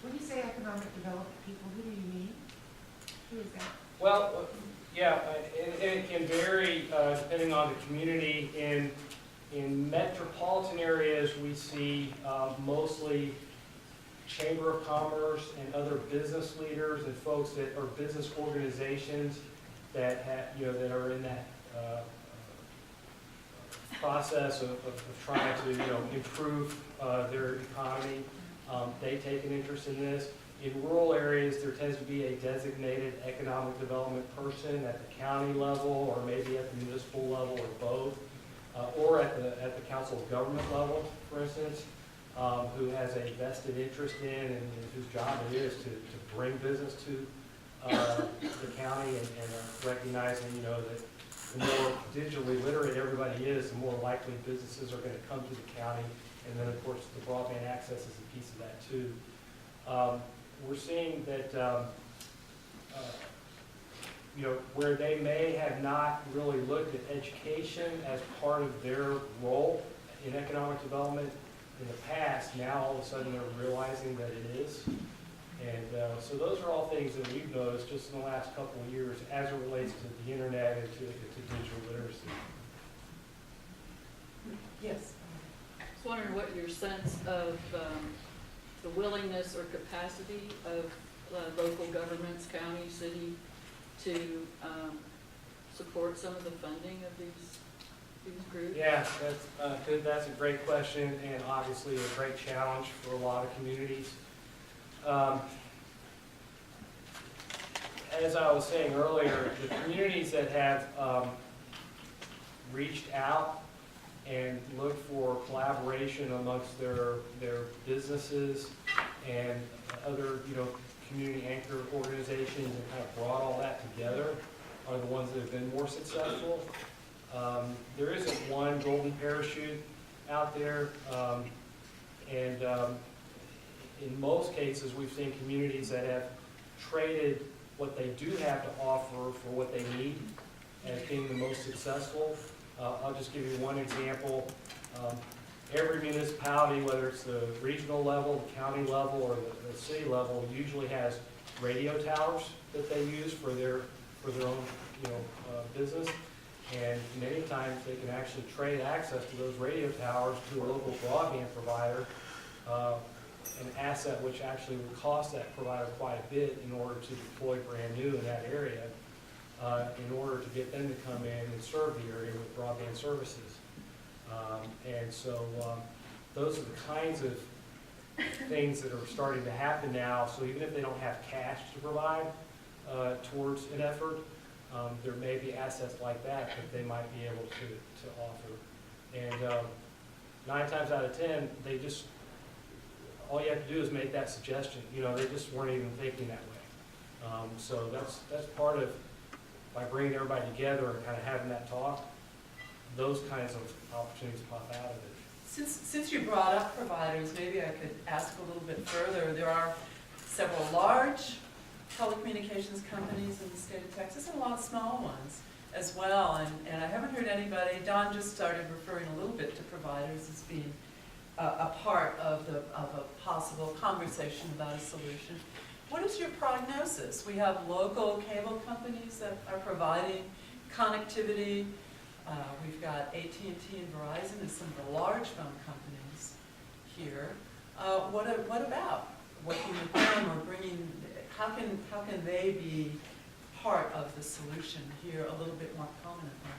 When you say economic development people, who do you mean? Who is that? Well, yeah, and it can vary depending on the community. In metropolitan areas, we see mostly Chamber of Commerce and other business leaders and folks that are business organizations that have, that are in that process of trying to, improve their economy. They take an interest in this. In rural areas, there tends to be a designated economic development person at the county level, or maybe at the municipal level, or both, or at the council of government level, for instance. who has a vested interest in and whose job it is to bring business to the county, and recognizing, you know, that the more digitally literate everybody is, the more likely businesses are going to come to the county. And then, of course, the broadband access is a piece of that, too. We're seeing that, you know, where they may have not really looked at education as part of their role in economic development in the past, now all of a sudden they're realizing that it is. And so those are all things that we've noticed just in the last couple of years as it relates to the internet and to digital literacy. Yes. I was wondering what your sense of the willingness or capacity of local governments, county, city, to support some of the funding of these groups? Yeah, that's good. That's a great question, and obviously a great challenge for a lot of communities. As I was saying earlier, the communities that have reached out and looked for collaboration amongst their businesses and other, you know, community anchor organizations, and kind of brought all that together are the ones that have been more successful. There isn't one golden parachute out there, and in most cases we've seen communities that have traded what they do have to offer for what they need as being the most successful. I'll just give you one example. Every municipality, whether it's the regional level, the county level, or the city level, usually has radio towers that they use for their own, you know, business. And many times they can actually trade access to those radio towers to a local broadband provider, an asset which actually would cost that provider quite a bit in order to deploy brand new in that area, in order to get them to come in and serve the area with broadband services. And so those are the kinds of things that are starting to happen now. So even if they don't have cash to provide towards an effort, there may be assets like that they might be able to offer. And 9 times out of 10, they just, all you have to do is make that suggestion. You know, they just weren't even thinking that way. So that's part of, by bringing everybody together and kind of having that talk, those kinds of opportunities pop out of it. Since you brought up providers, maybe I could ask a little bit further. There are several large telecommunications companies in the state of Texas, and a lot of small ones as well. And I haven't heard anybody, Don just started referring a little bit to providers as being a part of a possible conversation about a solution. What is your prognosis? We have local cable companies that are providing connectivity. We've got AT&T and Verizon as some of the large phone companies here. What about working with them or bringing, how can they be part of the solution here a little bit more prominently?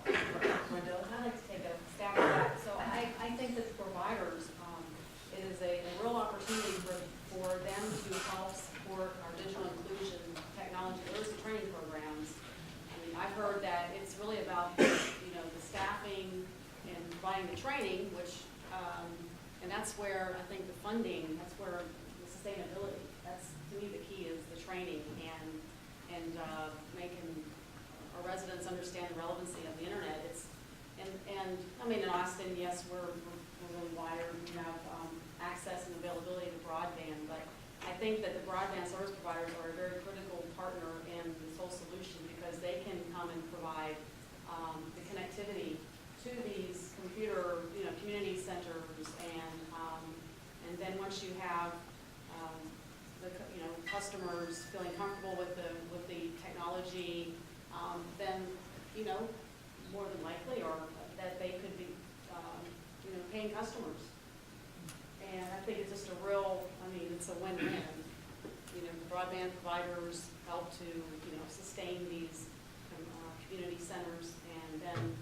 Rondella? I'd like to take a stab at that. So I think that the providers is a real opportunity for them to help support our digital inclusion technology literacy training programs. I mean, I've heard that it's really about, you know, the staffing and providing the training, which, and that's where I think the funding, that's where the sustainability, that's, to me, the key is the training and making our residents understand the relevancy of the internet. And I mean, in Austin, yes, we're really wired. We have access and availability to broadband, but I think that the broadband service providers are a very critical partner in this whole solution because they can come and provide the connectivity to these community centers, and then once you have the customers feeling comfortable with the technology, then more than likely, or that they could be paying customers. And I think it's just it's a win-win. The broadband providers help to, sustain these community centers, and then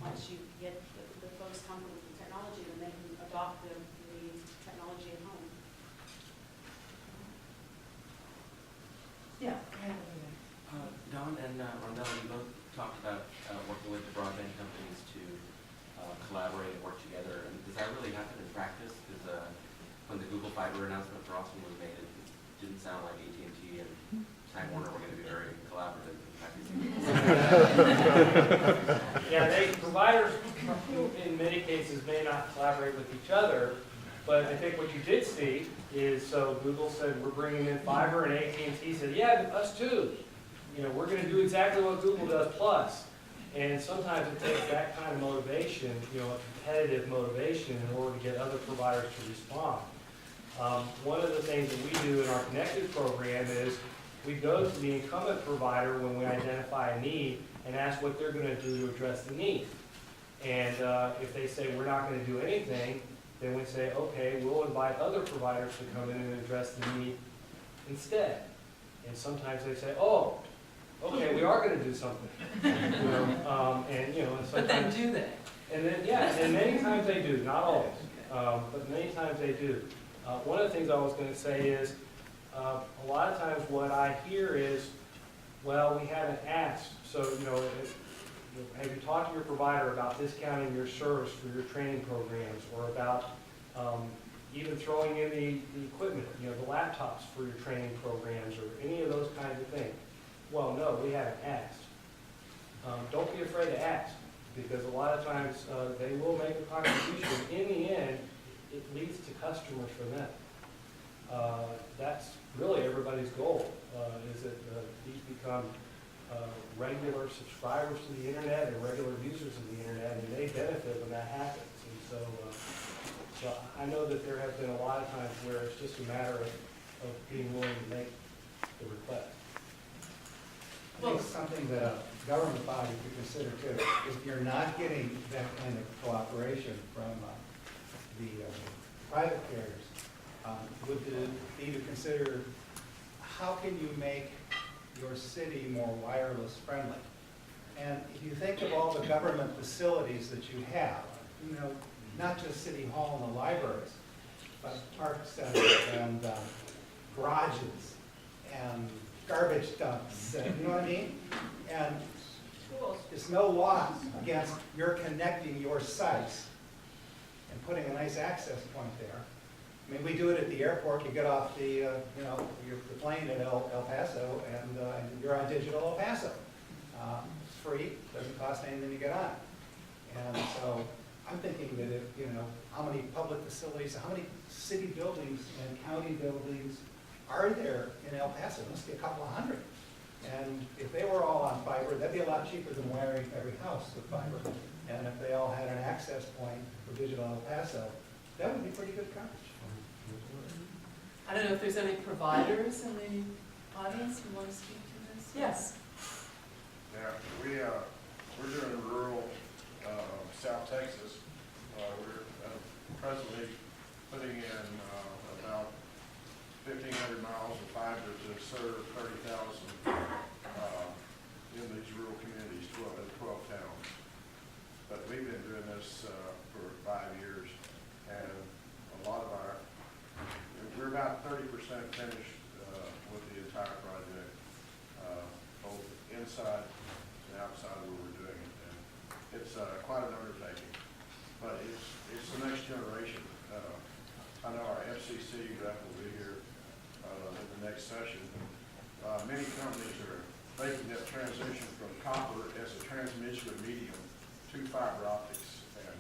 once you get the folks comfortable with the technology, then they can adopt the technology at home. Yeah. Don and Rondella, you both talked about working with the broadband companies to collaborate and work together. And does that really happen in practice? fiber announcement for Austin was made, it didn't sound like AT&T and Time Warner were going to be very collaborative. Yeah, providers in many cases may not collaborate with each other, but I think what you did see is, so Google said, we're bringing in fiber, and AT&T said, yeah, us too. You know, we're going to do exactly what Google does plus. And sometimes it takes that kind of motivation, you know, a competitive motivation in order to get other providers to respond. One of the things that we do in our Connected program is we go to the incumbent provider when we identify a need and ask what they're going to do to address the need. And if they say we're not going to do anything, then we say, okay, we'll invite other providers to come in and address the need instead. And sometimes they say, oh, okay, we are going to do something. And sometimes, But then do they? And then, yeah, and many times they do, not always, but many times they do. One of the things I was going to say is, a lot of times what I hear is, well, we haven't asked. So, have you talked to your provider about discounting your service for your training programs, or about even throwing in the equipment, the laptops for your training programs, or any of those kinds of things? Well, no, we haven't asked. Don't be afraid to ask, because a lot of times they will make a contribution. In the end, it leads to customers for them. That's really everybody's goal, is that these become regular subscribers to the internet and regular users of the internet, and they benefit when that happens. And so I know that there have been a lot of times where it's just a matter of being willing to make the request. I think it's something that a government body could consider too. If you're not getting that kind of cooperation from the private carriers, would be to consider how can you make your city more wireless friendly? And if you think of all the government facilities that you have, not just City Hall and the libraries, but park centers and garages and garbage dumps, and, you know what I mean? And it's no loss against your connecting your sites and putting a nice access point there. I mean, we do it at the airport. You get off the plane at El Paso, and you're on digital El Paso. It's free, doesn't cost anything to get on. And so I'm thinking that if, how many public facilities, how many city buildings and county buildings are there in El Paso? It must be a couple of hundred. And if they were all on fiber, that'd be a lot cheaper than wiring every house with fiber. And if they all had an access point for digital El Paso, that would be pretty good coverage. I don't know if there's any providers in the audience who want to speak to this? Yes. Yeah, we're doing rural South Texas. We're presently putting in about 1,500 miles of fiber to serve 30,000 in these rural communities, 12 towns. But we've been doing this for 5 years, and a lot of we're about 30% finished with the entire project, both inside and outside where we're doing it. And it's quite an undertaking, but it's the next generation. I know our FCC rep will be here in the next session. Many companies are making that transition from copper as a transmission medium to fiber optics, and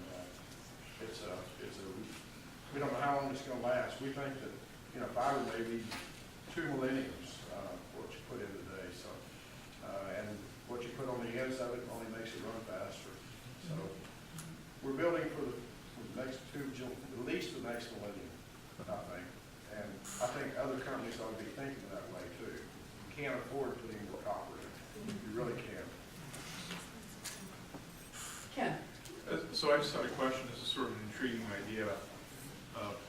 we don't know how long it's going to last. We think that fiber may be 2 millenniums what you put in today. So, and what you put on the ends of it only makes it run faster. So, we're building for the next at least the next millennium, I think. And I think other companies ought to be thinking that way too. You can't afford putting more copper in. You really can't. Ken? So I just had a question. This is sort of an intriguing idea,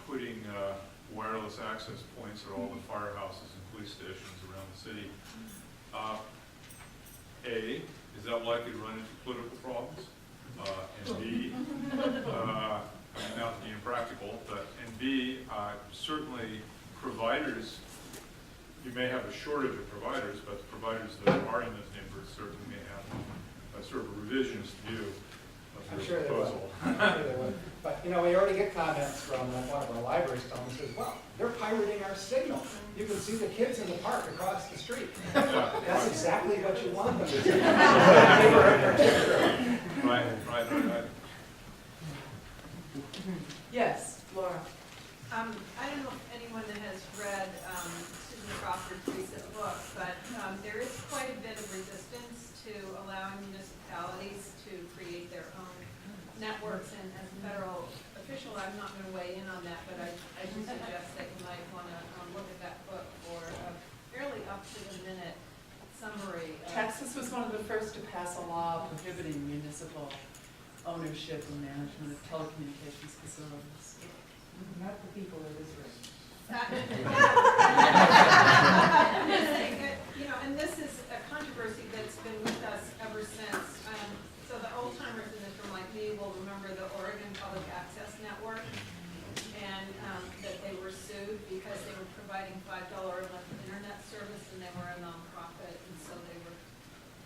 putting wireless access points at all the firehouses and police stations around the city. A, is that likely to run into political problems? And B, not to be impractical, and B, certainly providers, you may have a shortage of providers, but the providers that are in those neighborhoods certainly may have a sort of a revisionist view of I'm your sure they will. proposal. I'm sure they will. But, you know, we already get comments from one of our libraries telling us, well, they're pirating our signal. You can see the kids in the park across the street. That's exactly what you want them to do. Right. Yes, Laura. I don't know if anyone has read Susan Crawford's recent book, but there is quite a bit of resistance to allowing municipalities to create their own networks, and as a federal official, I'm not going to weigh in on that, but I do suggest that you might want to look at that book for a fairly up-to-the-minute summary. Texas was one of the first to pass a law prohibiting municipal ownership and management of telecommunications facilities. Not the people of Israel. You know, and this is a controversy that's been with us ever since. So the old timers in this room, like me, will remember the Oregon Public Access Network, and that they were sued because they were providing $5 a month internet service, and they were a nonprofit, and so they were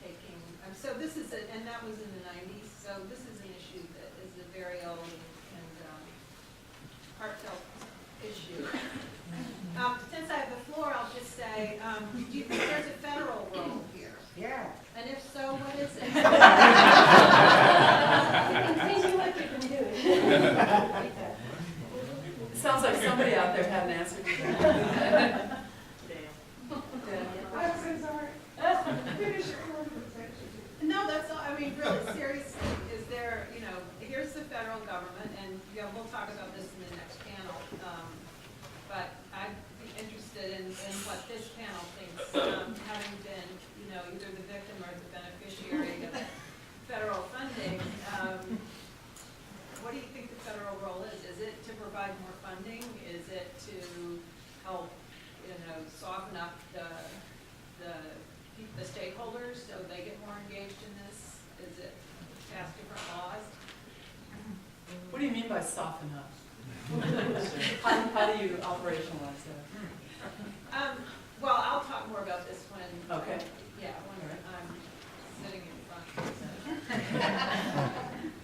taking. So this is, and that was in the 90s. So this is an issue that is a very old and heartfelt issue. Since I have the floor, I'll just say, do you think there's a federal role here? Yeah. And if so, what is it? Continue what you've been doing. It sounds like somebody out there had an answer to that. I'm so sorry. Finish your No, that's all, I mean, really, seriously, is there, you know, here's the federal government, and, you know, we'll talk about this in the next panel, but I'd be interested in what this panel thinks, having been, you know, either the victim or the beneficiary of federal funding. What do you think the federal role is? Is it to provide more funding? Is it to help, you know, soften up the stakeholders so they get more engaged in this? Is it pass different laws? What do you mean by soften up? How do you operationalize that? Well, I'll talk more about this when, Okay. yeah, when I'm sitting in front.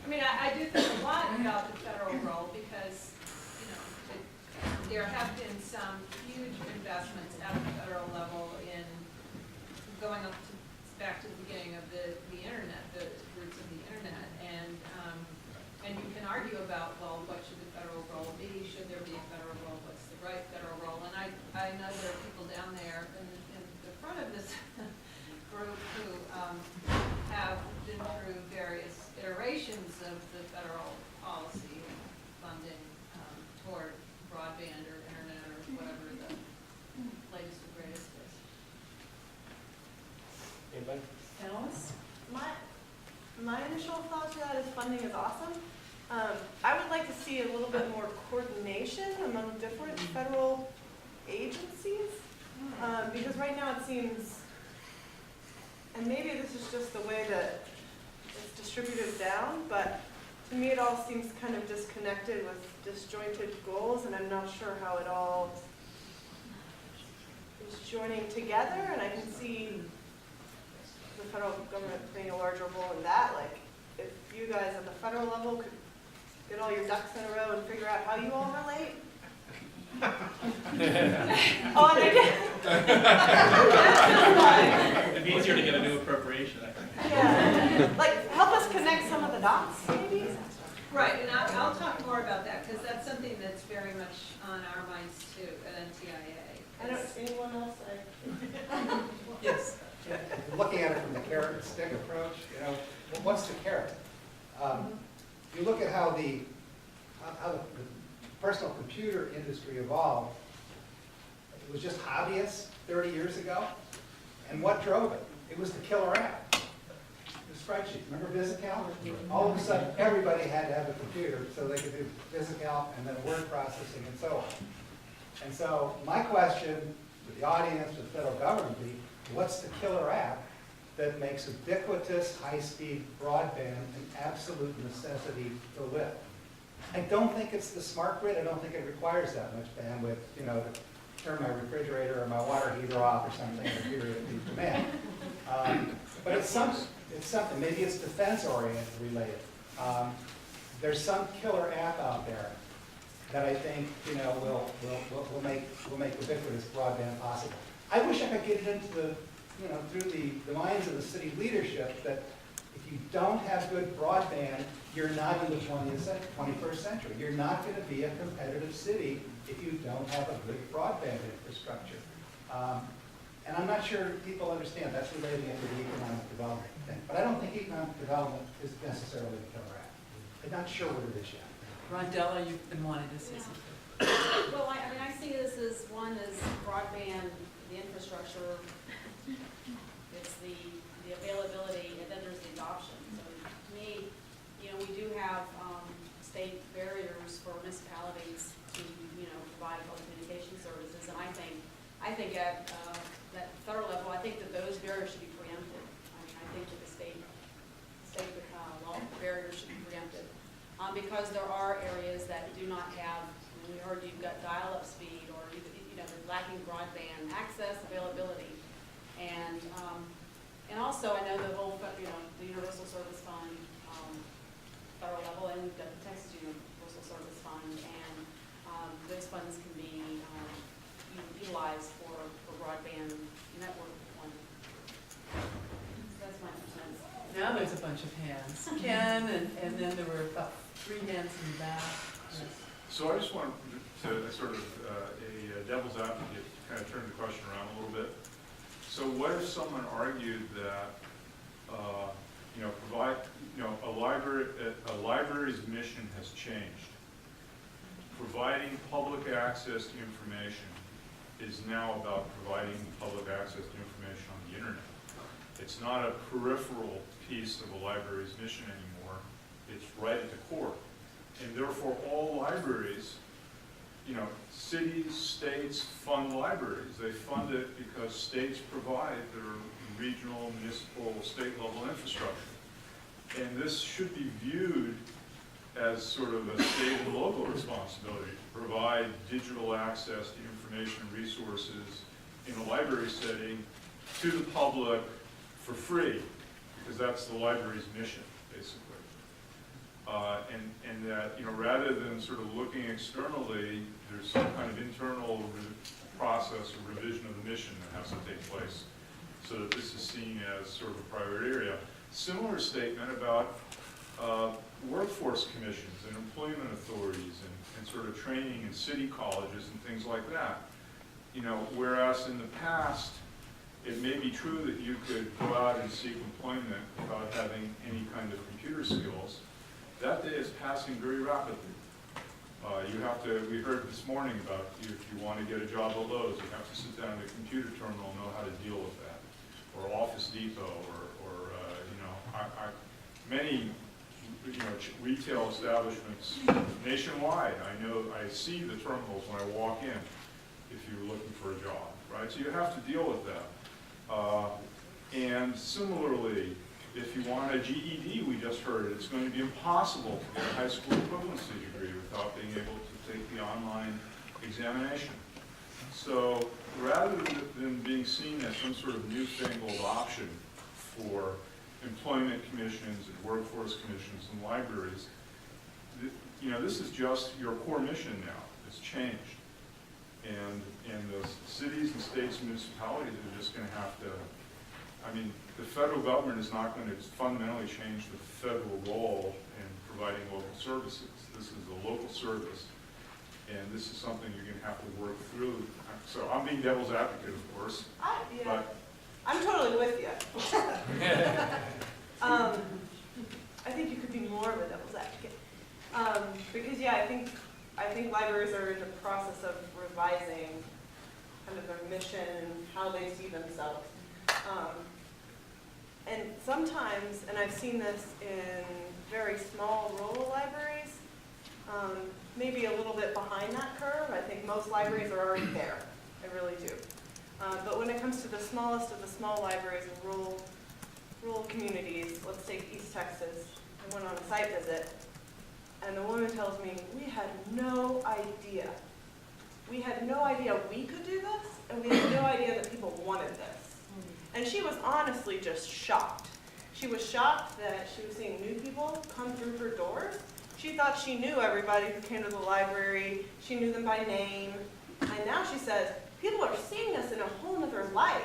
I mean, I do think a lot about the federal role because, you know, there have been some huge investments at the federal level in going up to, back to the beginning of the internet, the roots of the internet, and you can argue about, well, what should the federal role be? Should there be a federal role? What's the right federal role? And I know there are people down there in the front of this group who have been through various iterations of the federal policy funding toward broadband or internet or whatever the latest and greatest is. Anybody? Panelists? My initial thought to that is funding is awesome. I would like to see a little bit more coordination among different federal agencies, because right now it seems, and maybe this is just the way that it's distributed down, but to me it all seems kind of disconnected with disjointed goals, and I'm not sure how it all is joining together, and I can see the federal government playing a larger role in that. Like, if you guys at the federal level could get all your ducks in a row and figure out how you all relate. Oh, and It'd be easier to get a new appropriation, I think. yeah, like help us connect some of the dots, maybe. Right, and I'll talk more about that because that's something that's very much on our minds too at NTIA. I don't. Anyone else? Yes. Looking at it from the carrot and stick approach, you know, what's the carrot? You look at how the personal computer industry evolved. It was just hobbyists 30 years ago. And what drove it? It was the killer app. The spreadsheet. Remember VisiCalc? All of a sudden, everybody had to have a computer so they could do VisiCalc and then word processing and so on. And so my question to the audience, to the federal government would be, what's the killer app that makes ubiquitous high-speed broadband an absolute necessity to live? I don't think it's the smart grid. I don't think it requires that much bandwidth, you know, to turn my refrigerator or my water heater off or something at a period of demand. But it's something. Maybe it's defense-oriented related. There's some killer app out there that I think, will make ubiquitous broadband possible. I wish I could get it into the, through the minds of the city leadership that if you don't have good broadband, you're not in the 21st century. You're not going to be a competitive city if you don't have a good broadband infrastructure. And I'm not sure people understand that's relating it to the economic development thing. But I don't think economic development is necessarily a killer app. I'm not sure what it is yet. Rondella, you've been wanting to say something. Well, I see this as one is broadband, the infrastructure, it's the availability, and then there's the adoption. So to me, we do have state barriers for municipalities to, provide public communication services, and I think at that federal level, I think that those barriers should be preempted. I think that the state law barriers should be preempted. Because there are areas that do not have, we heard you've got dial-up speed, or they're lacking broadband access, availability, and also I know the whole, the Universal Service Fund, federal level, and we've got the Texas Universal Service Fund, and those funds can be utilized for broadband network deployment. That's my 2 cents. Now there's a bunch of hands. Ken, and then there were about 3 hands in the back. Yes. So I just wanted to sort of a devil's advocate, kind of turn the question around a little bit. So what if someone argued that, a library's mission has changed? Providing public access to information is now about providing public access to information on the internet. It's not a peripheral piece of a library's mission anymore. It's right at the core. And therefore, all libraries, cities, states fund libraries. They fund it because states provide their regional, municipal, state-level infrastructure. And this should be viewed as sort of a state and local responsibility to provide digital access to information and resources in a library setting to the public for free, because that's the library's mission, basically. And that, rather than sort of looking externally, there's some kind of internal process or revision of the mission that has to take place so that this is seen as sort of a priority area. Similar statement about workforce commissions and employment authorities and sort of training in city colleges and things like that. Whereas in the past, it may be true that you could go out and seek employment without having any kind of computer skills. That day is passing very rapidly. We heard this morning about if you want to get a job at Lowe's, you have to sit down at a computer terminal and know how to deal with that. Or Office Depot, many retail establishments nationwide. I see the terminals when I walk in if you're looking for a job, right? So you have to deal with that. And similarly, if you want a GED, we just heard, it's going to be impossible to get a high school equivalency degree without being able to take the online examination. So rather than being seen as some sort of newfangled option for employment commissions and workforce commissions and libraries, this is just your core mission now. It's changed. And the cities and states and municipalities are just going to have to, the federal government is not going to fundamentally change the federal role in providing local services. This is a local service, and this is something you're going to have to work through. So I'm being devil's advocate, of course. But I'm totally with you. I think you could be more of a devil's advocate. Because I think libraries are in the process of revising kind of their mission and how they see themselves. And sometimes, and I've seen this in very small rural libraries, maybe a little bit behind that curve. I think most libraries are already there. I really do. But when it comes to the smallest of the small libraries in rural communities, let's take East Texas, I went on a site visit, and the woman tells me, we had no idea. We had no idea we could do this, and we had no idea that people wanted this. And she was honestly just shocked. She was shocked that she was seeing new people come through her doors. She thought she knew everybody who came to the library. She knew them by name. And now she says, people are seeing us in a whole nother light.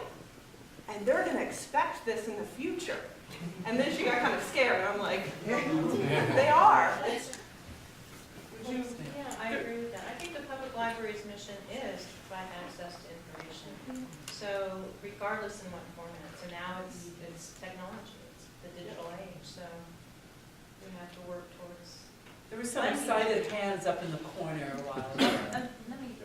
And they're going to expect this in the future. And then she got kind of scared. I'm like, they are. Yeah, I agree with that. I think the public library's mission is to provide access to information. So regardless in what format, so now it's technology, it's the digital age, so we have to work towards. There were some excited hands up in the corner a while ago. Let me,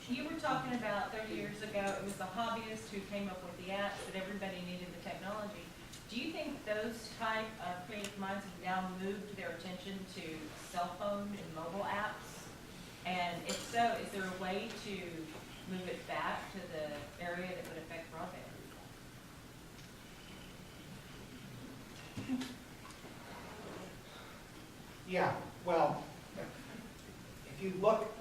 you were talking about 30 years ago, it was the hobbyists who came up with the apps, that everybody needed the technology. Do you think those type of creative minds have now moved their attention to cell phone and mobile apps? And if so, is there a way to move it back to the area that would affect broadband? Yeah, well, if you look,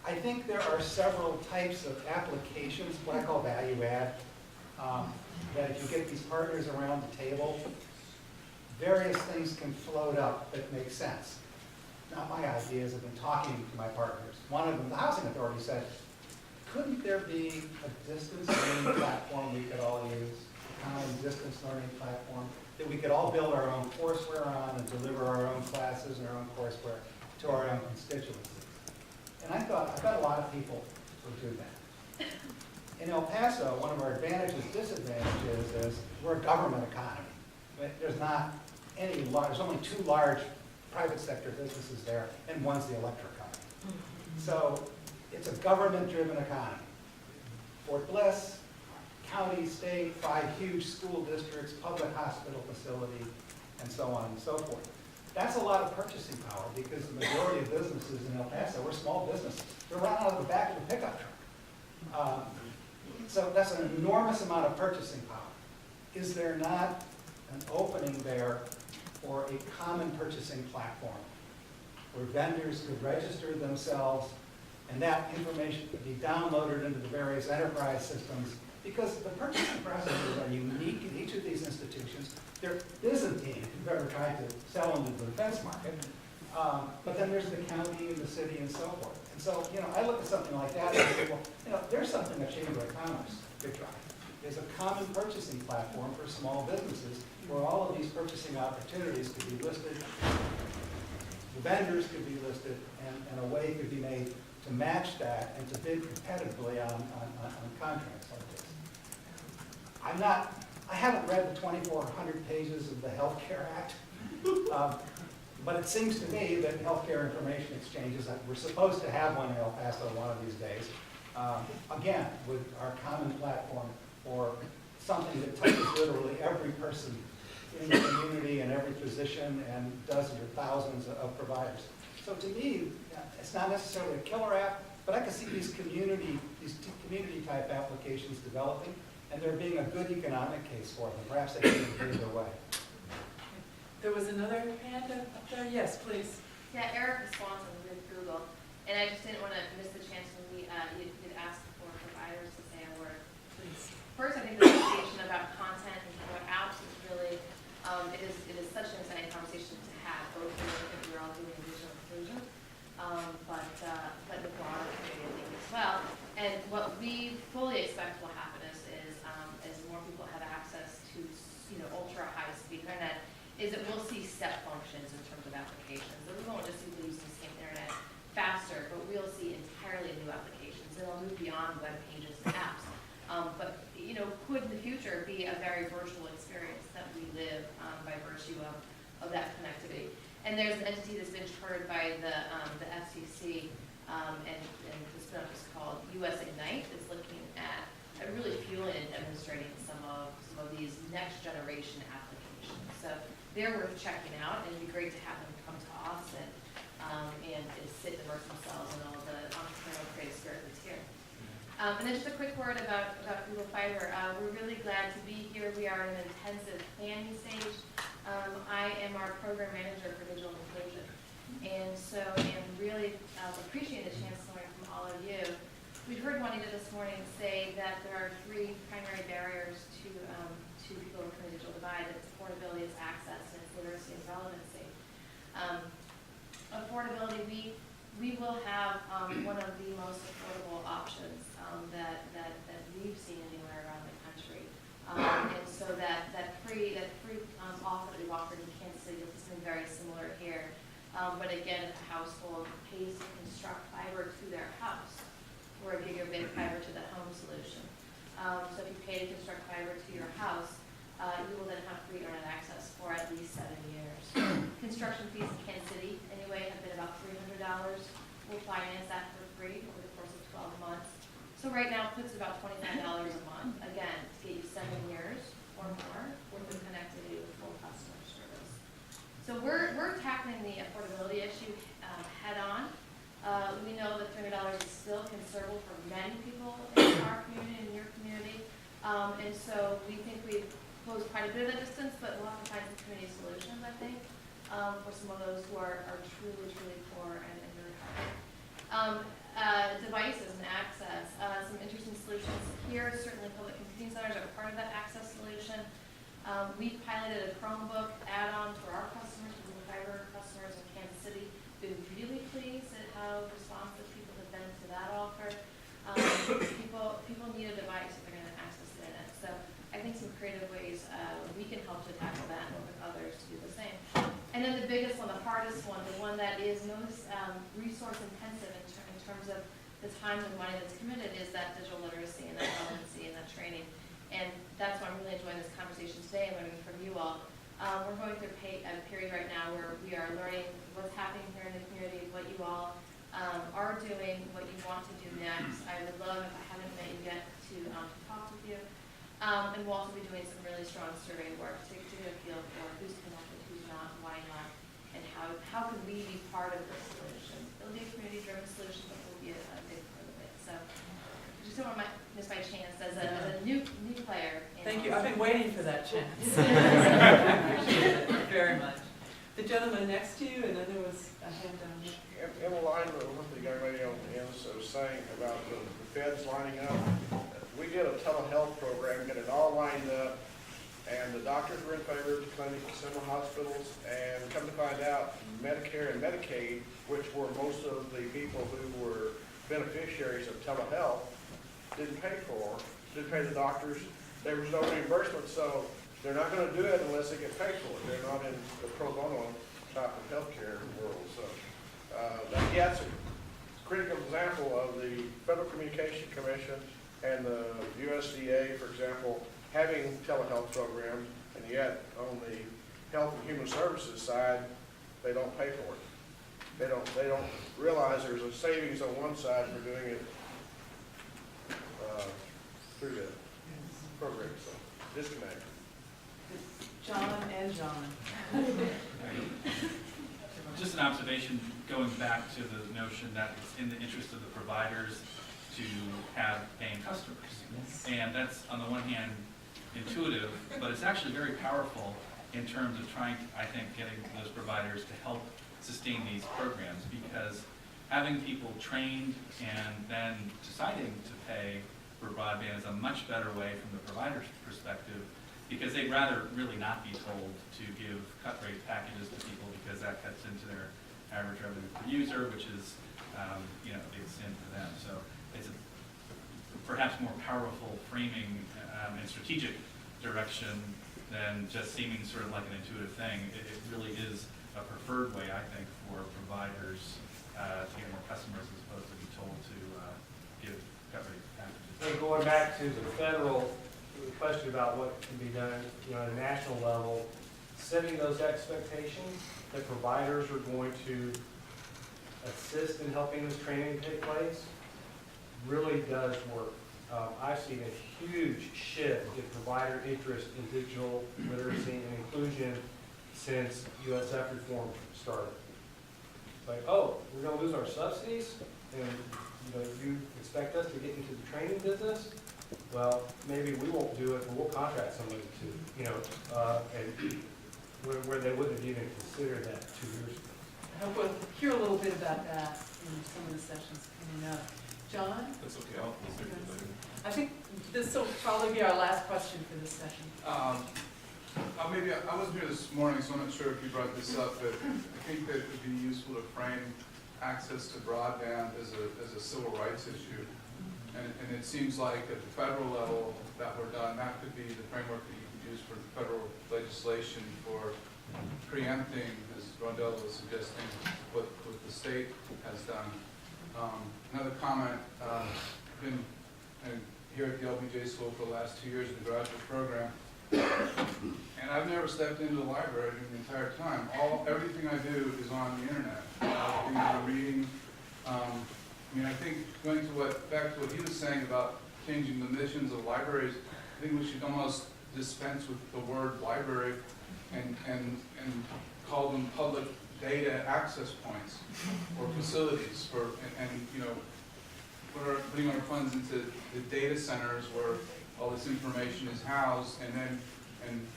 I think there are several types of applications, what I call value add, that if you get these partners around the table, various things can float up that make sense. Not my ideas, I've been talking to my partners. One of them, the Housing Authority, said, couldn't there be a distance learning platform we could all use, a common distance learning platform, that we could all build our own courseware on and deliver our own classes and our own courseware to our own constituencies? And I thought, I bet a lot of people would do that. In El Paso, one of our advantages, disadvantages is we're a government economy. There's not any large, there's only 2 large private sector businesses there, and one's the electric company. So it's a government-driven economy. Fort Bliss, county, state, 5 huge school districts, public hospital facility, and so on and so forth. That's a lot of purchasing power because the majority of businesses in El Paso were small businesses. They're run out of the back of a pickup truck. So that's an enormous amount of purchasing power. Is there not an opening there for a common purchasing platform where vendors could register themselves and that information could be downloaded into the various enterprise systems? Because the purchasing processes are unique in each of these institutions. They're Byzantine, if you've ever tried to sell into the defense market. But then there's the county and the city and so forth. And so, I look at something like that and I say, well, there's something a Chamber of Commerce could try. There's a common purchasing platform for small businesses where all of these purchasing opportunities could be listed, the vendors could be listed, and a way could be made to match that and to bid competitively on contracts like this. I haven't read the 2,400 pages of the Health Care Act, but it seems to me that healthcare information exchanges, we're supposed to have one in El Paso one of these days, again, with our common platform or something that touches literally every person in the community and every physician and dozens or thousands of providers. So to me, it's not necessarily a killer app, but I can see these community type applications developing, and there being a good economic case for them. Perhaps they can improve their way. There was another hand up there. Yes, please. Yeah, Erica Swanson with Google, and I just didn't want to miss the chance when we you'd asked for providers to say a word. Please. First, I think the conversation about content and what apps is really it is such an exciting conversation to have, both if we're all doing digital inclusion, but the broader community I think as well. And what we fully expect will happen is more people have access to ultra high speed internet, is that we'll see step functions in terms of applications. So we won't just simply use the same internet faster, but we'll see entirely new applications. It'll move beyond web pages and apps. But could in the future be a very virtual experience that we live by virtue of that connectivity. And there's an entity that's been chartered by the FCC, and the spin-off is called US Ignite. It's looking at really fueling and demonstrating some of these next generation applications. So they're worth checking out, and it'd be great to have them come to us and sit and immerse themselves in all the entrepreneurial creative spirit that's here. And then just a quick word about Google Fiber. We're really glad to be here. We are in an intensive planning stage. I am our program manager for digital inclusion, and so I'm really appreciating the chance to learn from all of you. We heard Juanita this morning say that there are 3 primary barriers to to people overcoming the digital divide. It's affordability, it's access, and it's literacy and relevancy. Affordability, we will have one of the most affordable options that we've seen anywhere around the country. And so that free offer that we've offered in Kansas City is something very similar here. But again, if a household pays to construct fiber to their house, or a gigabit fiber to the home solution. So if you pay to construct fiber to your house, you will then have free internet access for at least 7 years. Construction fees in Kansas City, anyway, have been about $300. We'll finance that for free over the course of 12 months. So right now, it puts about $25 a month, again, to get you 7 years or more worth of connectivity with full customer service. So we're tackling the affordability issue head on. We know that $300 is still considerable for many people in our community and your community. And so we think we've closed quite a bit of that distance, but we'll have to find some community solutions, I think, for some of those who are truly, truly poor and really hard. Devices and access, some interesting solutions here. Certainly public computing centers are part of that access solution. We've piloted a Chromebook add-on for our customers, for the fiber customers in Kansas City. Been really pleased at how responsive people have been to that offer. People need a device if they're going to access the internet. So I think some creative ways we can help to tackle that and work with others to do the same. And then the biggest one, the hardest one, the one that is most resource intensive in terms of the time and money that's committed, is that digital literacy and that relevancy and that training. And that's why I'm really enjoying this conversation today and learning from you all. We're going through a period right now where we are learning what's happening here in the community, what you all are doing, what you want to do next. I would love, if I haven't met you yet, to talk with you. And we'll also be doing some really strong survey work to get a feel for who's connected, who's not, why not, and how can we be part of the solution. It'll be a community-driven solution, but we'll be a big part of it. So I just don't want to miss my chance as a new player. Thank you. I've been waiting for that chance. Appreciate it very much. The gentleman next to you, and then there was a hand down here. In alignment with what the young lady on the end was saying about the feds lining up, we did a telehealth program, get it all lined up, and the doctors were in favor of the clinics, some hospitals, and come to find out, Medicare and Medicaid, which were most of the people who were beneficiaries of telehealth, didn't pay the doctors. There was no reimbursement, so they're not going to do it unless they get paid for it. They're not in the pro bono type of healthcare world. So that's a critical example of the Federal Communication Commission and the USDA, for example, having telehealth programs, and yet on the Health and Human Services side, they don't pay for it. They don't realize there's a savings on one side for doing it through the program. So disconnect. John and John. Just an observation going back to the notion that it's in the interest of the providers to have paying customers. And that's, on the one hand, intuitive, but it's actually very powerful in terms of trying, I think, getting those providers to help sustain these programs, because having people trained and then deciding to pay for broadband is a much better way from the provider's perspective, because they'd rather really not be told to give cut rate packages to people, because that cuts into their average revenue per user, which is a big sin for them. So it's a perhaps more powerful framing and strategic direction than just seeming sort of like an intuitive thing. It really is a preferred way, I think, for providers to get more customers as opposed to be told to give cut rate packages. So going back to the federal question about what can be done, at a national level, setting those expectations that providers are going to assist in helping this training take place really does work. I've seen a huge shift in provider interest in digital literacy and inclusion since USF reform started. It's like, oh, we're going to lose our subsidies, and you expect us to get into the training business? Well, maybe we won't do it, but we'll contract somebody to, and where they wouldn't have even considered that 2 years ago. I hope we'll hear a little bit about that in some of the sessions coming up. John? That's okay, I'll stick to later. I think this will probably be our last question for this session. Maybe, I wasn't here this morning, so I'm not sure if you brought this up, but I think that it would be useful to frame access to broadband as a civil rights issue. And it seems like at the federal level that we're done, that could be the framework that you could use for federal legislation for preempting, as Rondella was suggesting, what the state has done. Another comment, I've been here at the LBJ school for the last 2 years in the graduate program, and I've never stepped into the library during the entire time. Everything I do is on the internet. Things I'm reading. I think going to back to what he was saying about changing the missions of libraries, I think we should almost dispense with the word library and call them public data access points or facilities for putting our funds into the data centers where all this information is housed, and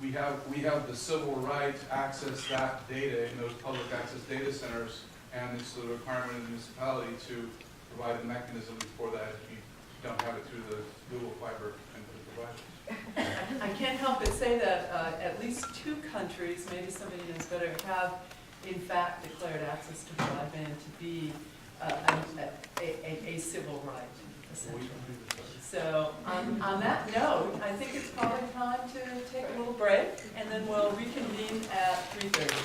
we have the civil right to access that data in those public access data centers, and it's the requirement of the municipality to provide a mechanism for that if you don't have it through the Google Fiber and providers. I can't help but say that at least 2 countries, maybe somebody knows better, have in fact declared access to broadband to be a civil right, essentially. So on that note, I think it's probably time to take a little break, and then we'll reconvene at 3:30.